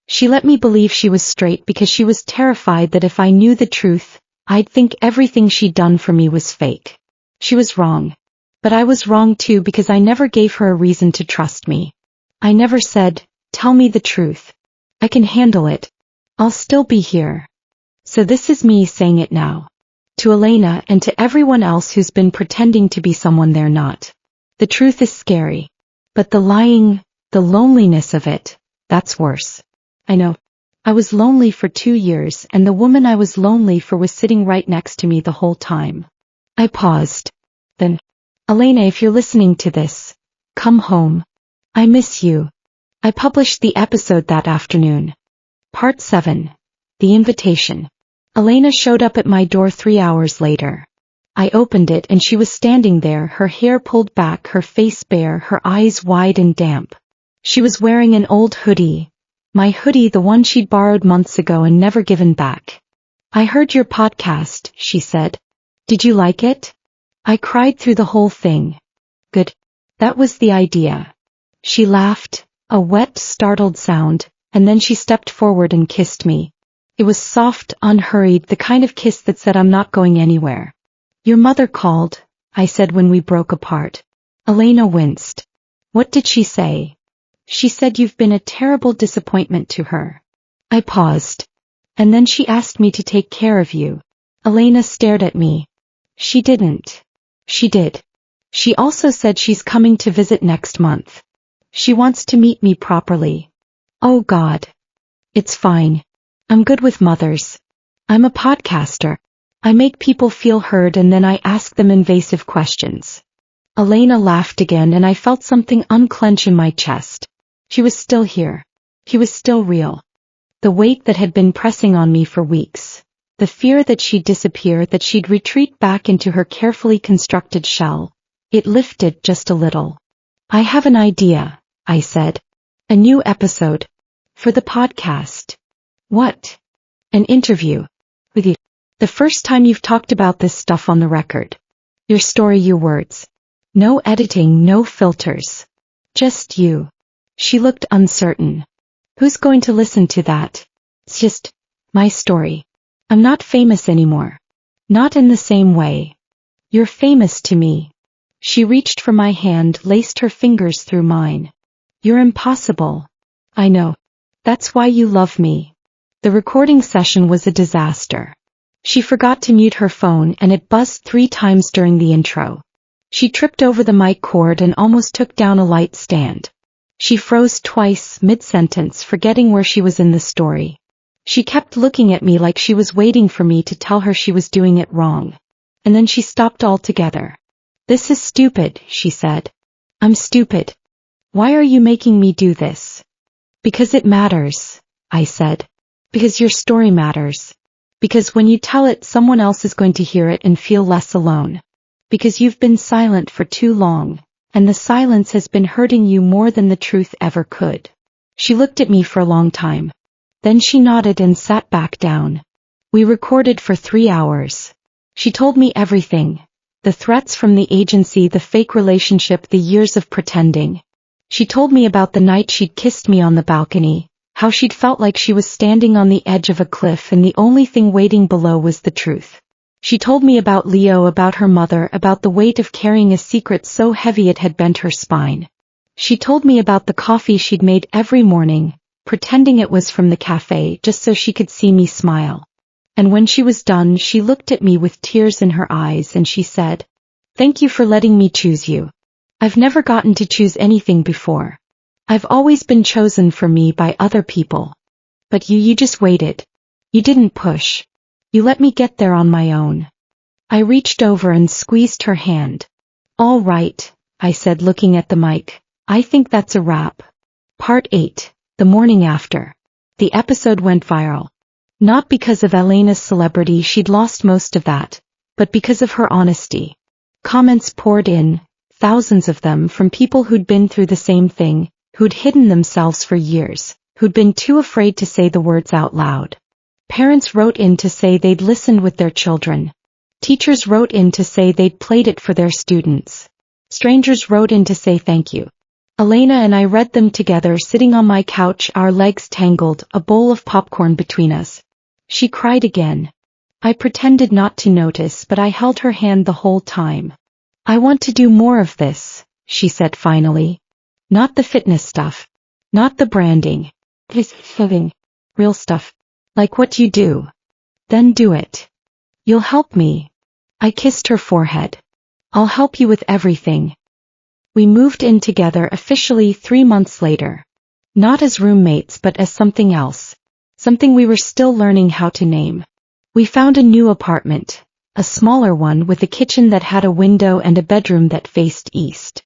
A: She let me believe she was straight because she was terrified that if I knew the truth, I'd think everything she'd done for me was fake. She was wrong. But I was wrong too because I never gave her a reason to trust me. I never said, tell me the truth. I can handle it. I'll still be here. So this is me saying it now. To Elena and to everyone else who's been pretending to be someone they're not. The truth is scary. But the lying, the loneliness of it, that's worse. I know. I was lonely for 2 years and the woman I was lonely for was sitting right next to me the whole time. I paused. Then, Elena, if you're listening to this, come home. I miss you. I published the episode that afternoon. Part 7. The Invitation. Elena showed up at my door 3 hours later. I opened it and she was standing there, her hair pulled back, her face bare, her eyes wide and damp. She was wearing an old hoodie. My hoodie, the one she'd borrowed months ago and never given back. I heard your podcast, she said. Did you like it? I cried through the whole thing. Good. That was the idea. She laughed, a wet, startled sound, and then she stepped forward and kissed me. It was soft, unhurried, the kind of kiss that said I'm not going anywhere. Your mother called, I said when we broke apart. Elena winced. What did she say? She said you've been a terrible disappointment to her. I paused. And then she asked me to take care of you. Elena stared at me. She didn't. She did. She also said she's coming to visit next month. She wants to meet me properly. Oh God. It's fine. I'm good with mothers. I'm a podcaster. I make people feel heard and then I ask them invasive questions. Elena laughed again and I felt something unclench in my chest. She was still here. He was still real. The weight that had been pressing on me for weeks. The fear that she'd disappear, that she'd retreat back into her carefully constructed shell. It lifted just a little. I have an idea, I said. A new episode. For the podcast. What? An interview. With you. The first time you've talked about this stuff on the record. Your story, your words. No editing, no filters. Just you. She looked uncertain. Who's going to listen to that? It's just my story. I'm not famous anymore. Not in the same way. You're famous to me. She reached for my hand, laced her fingers through mine. You're impossible. I know. That's why you love me. The recording session was a disaster. She forgot to mute her phone and it buzzed 3 times during the intro. She tripped over the mic cord and almost took down a light stand. She froze twice, mid-sentence, forgetting where she was in the story. She kept looking at me like she was waiting for me to tell her she was doing it wrong. And then she stopped altogether. This is stupid, she said. I'm stupid. Why are you making me do this? Because it matters, I said. Because your story matters. Because when you tell it, someone else is going to hear it and feel less alone. Because you've been silent for too long, and the silence has been hurting you more than the truth ever could. She looked at me for a long time. Then she nodded and sat back down. We recorded for 3 hours. She told me everything. The threats from the agency, the fake relationship, the years of pretending. She told me about the night she'd kissed me on the balcony, how she'd felt like she was standing on the edge of a cliff and the only thing waiting below was the truth. She told me about Leo, about her mother, about the weight of carrying a secret so heavy it had bent her spine. She told me about the coffee she'd made every morning, pretending it was from the cafe just so she could see me smile. And when she was done, she looked at me with tears in her eyes and she said, "Thank you for letting me choose you. I've never gotten to choose anything before. I've always been chosen for me by other people. But you just waited. You didn't push. You let me get there on my own." I reached over and squeezed her hand. "All right," I said, looking at the mic. "I think that's a wrap." Part 8. The morning after. The episode went viral. Not because of Elena's celebrity, she'd lost most of that, but because of her honesty. Comments poured in, thousands of them, from people who'd been through the same thing, who'd hidden themselves for years, who'd been too afraid to say the words out loud. Parents wrote in to say they'd listened with their children. Teachers wrote in to say they'd played it for their students. Strangers wrote in to say thank you. Elena and I read them together, sitting on my couch, our legs tangled, a bowl of popcorn between us. She cried again. I pretended not to notice, but I held her hand the whole time. "I want to do more of this," she said finally. "Not the fitness stuff. Not the branding. This living. Real stuff. Like what you do. Then do it. You'll help me." I kissed her forehead. "I'll help you with everything." We moved in together officially 3 months later. Not as roommates but as something else. Something we were still learning how to name. We found a new apartment. A smaller one with a kitchen that had a window and a bedroom that faced east.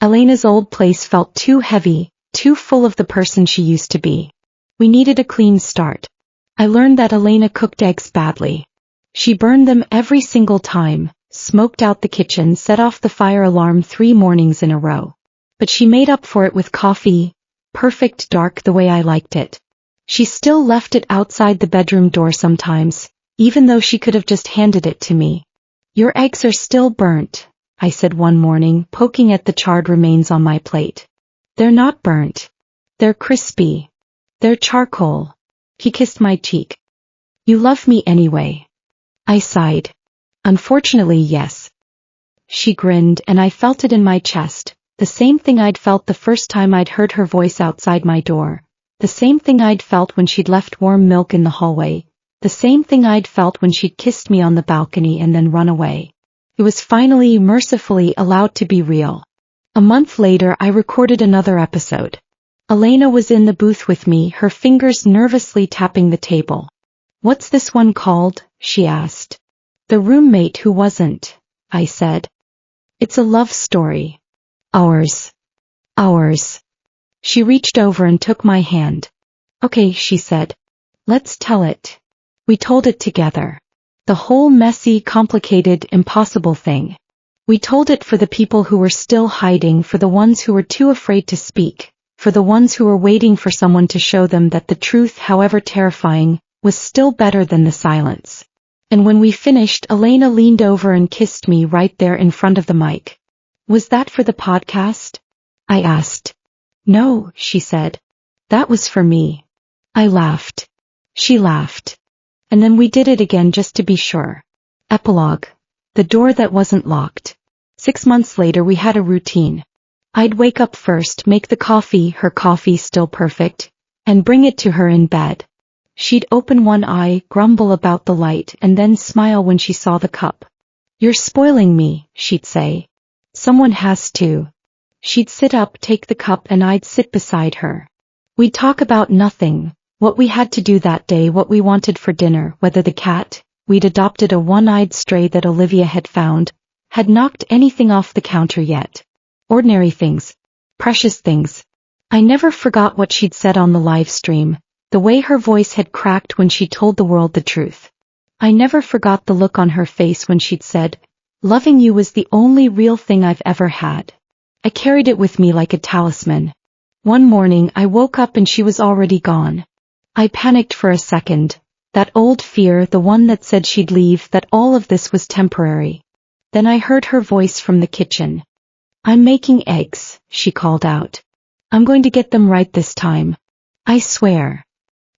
A: Elena's old place felt too heavy, too full of the person she used to be. We needed a clean start. I learned that Elena cooked eggs badly. She burned them every single time, smoked out the kitchen, set off the fire alarm 3 mornings in a row. But she made up for it with coffee, perfect dark the way I liked it. She still left it outside the bedroom door sometimes, even though she could have just handed it to me. "Your eggs are still burnt," I said one morning, poking at the charred remains on my plate. "They're not burnt. They're crispy. They're charcoal." He kissed my cheek. "You love me anyway." I sighed. "Unfortunately, yes." She grinned and I felt it in my chest, the same thing I'd felt the first time I'd heard her voice outside my door. The same thing I'd felt when she'd left warm milk in the hallway. The same thing I'd felt when she'd kissed me on the balcony and then run away. It was finally, mercifully allowed to be real. A month later, I recorded another episode. Elena was in the booth with me, her fingers nervously tapping the table. "What's this one called?" she asked. "The Roommate Who Wasn't," I said. "It's a love story. Ours. Ours." She reached over and took my hand. "Okay," she said. "Let's tell it." We told it together. The whole messy, complicated, impossible thing. We told it for the people who were still hiding, for the ones who were too afraid to speak, for the ones who were waiting for someone to show them that the truth, however terrifying, was still better than the silence. And when we finished, Elena leaned over and kissed me right there in front of the mic. "Was that for the podcast?" I asked. "No," she said. "That was for me." I laughed. She laughed. And then we did it again just to be sure. Epilogue. The door that wasn't locked. 6 months later we had a routine. I'd wake up first, make the coffee, her coffee still perfect, and bring it to her in bed. She'd open one eye, grumble about the light, and then smile when she saw the cup. "You're spoiling me," she'd say. "Someone has to." She'd sit up, take the cup, and I'd sit beside her. We'd talk about nothing, what we had to do that day, what we wanted for dinner, whether the cat we'd adopted, a one-eyed stray that Olivia had found, had knocked anything off the counter yet. Ordinary things. Precious things. I never forgot what she'd said on the live stream, the way her voice had cracked when she told the world the truth. I never forgot the look on her face when she'd said, "Loving you was the only real thing I've ever had." I carried it with me like a talisman. One morning I woke up and she was already gone. I panicked for a second. That old fear, the one that said she'd leave, that all of this was temporary. Then I heard her voice from the kitchen. "I'm making eggs," she called out. "I'm going to get them right this time. I swear."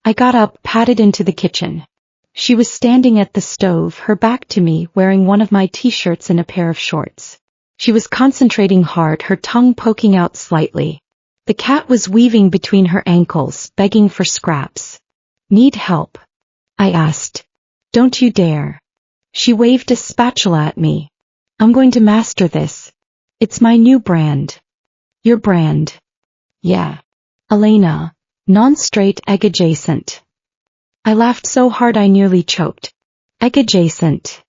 A: I got up, padded into the kitchen. She was standing at the stove, her back to me, wearing one of my t-shirts and a pair of shorts. She was concentrating hard, her tongue poking out slightly. The cat was weaving between her ankles, begging for scraps. "Need help?" I asked. "Don't you dare." She waved a spatula at me. "I'm going to master this. It's my new brand." "Your brand?" "Yeah. Elena. Non-straight, egg adjacent." I laughed so hard I nearly choked. Egg adjacent.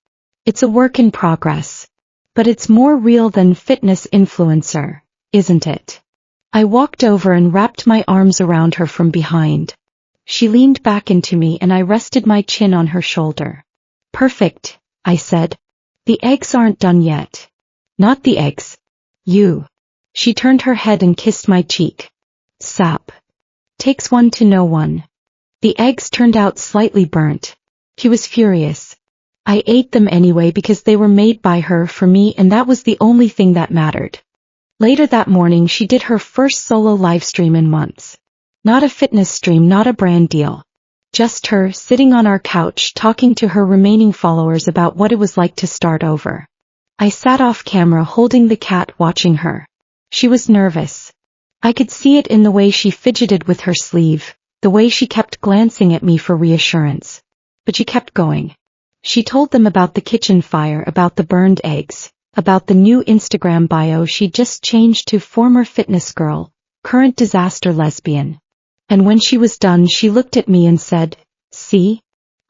A: It's a work in progress. But it's more real than fitness influencer, isn't it? I walked over and wrapped my arms around her from behind. She leaned back into me and I rested my chin on her shoulder. "Perfect," I said. "The eggs aren't done yet." "Not the eggs. You." She turned her head and kissed my cheek. "Sap. Takes one to know one." The eggs turned out slightly burnt. She was furious. I ate them anyway because they were made by her for me, and that was the only thing that mattered. Later that morning she did her first solo livestream in months. Not a fitness stream, not a brand deal. Just her, sitting on our couch talking to her remaining followers about what it was like to start over. I sat off camera holding the cat, watching her. She was nervous. I could see it in the way she fidgeted with her sleeve, the way she kept glancing at me for reassurance. But she kept going. She told them about the kitchen fire, about the burned eggs, about the new Instagram bio she just changed to former fitness girl, current disaster lesbian. And when she was done she looked at me and said, "See?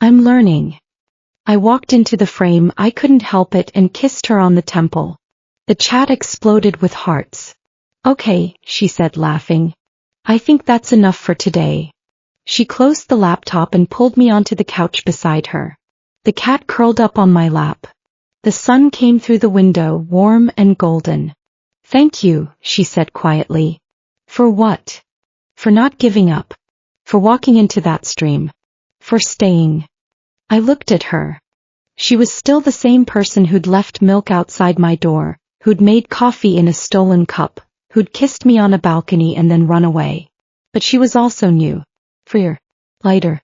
A: I'm learning." I walked into the frame, I couldn't help it, and kissed her on the temple. The chat exploded with hearts. "Okay," she said, laughing. "I think that's enough for today." She closed the laptop and pulled me onto the couch beside her. The cat curled up on my lap. The sun came through the window, warm and golden. "Thank you," she said quietly. "For what?" "For not giving up. For walking into that stream. For staying." I looked at her. She was still the same person who'd left milk outside my door, who'd made coffee in a stolen cup, who'd kissed me on a balcony and then run away. But she was also new. "Freer. Lighter."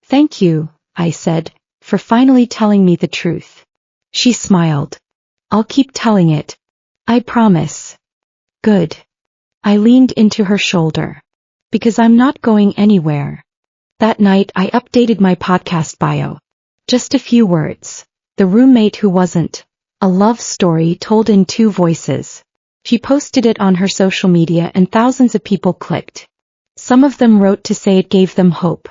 A: "Thank you," I said, "for finally telling me the truth." She smiled. "I'll keep telling it. I promise." "Good." I leaned into her shoulder. Because I'm not going anywhere. That night I updated my podcast bio. Just a few words. The roommate who wasn't. A love story told in 2 voices. She posted it on her social media and thousands of people clicked. Some of them wrote to say it gave them hope.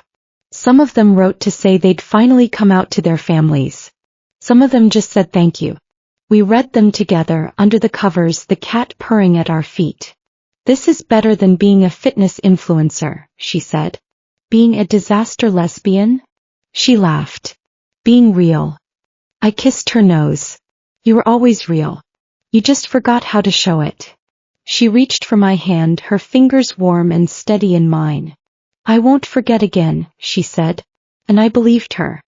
A: Some of them wrote to say they'd finally come out to their families. Some of them just said thank you. We read them together under the covers, the cat purring at our feet. This is better than being a fitness influencer, she said. Being a disaster lesbian? She laughed. Being real. I kissed her nose. You were always real. You just forgot how to show it. She reached for my hand, her fingers warm and steady in mine. I won't forget again, she said. And I believed her.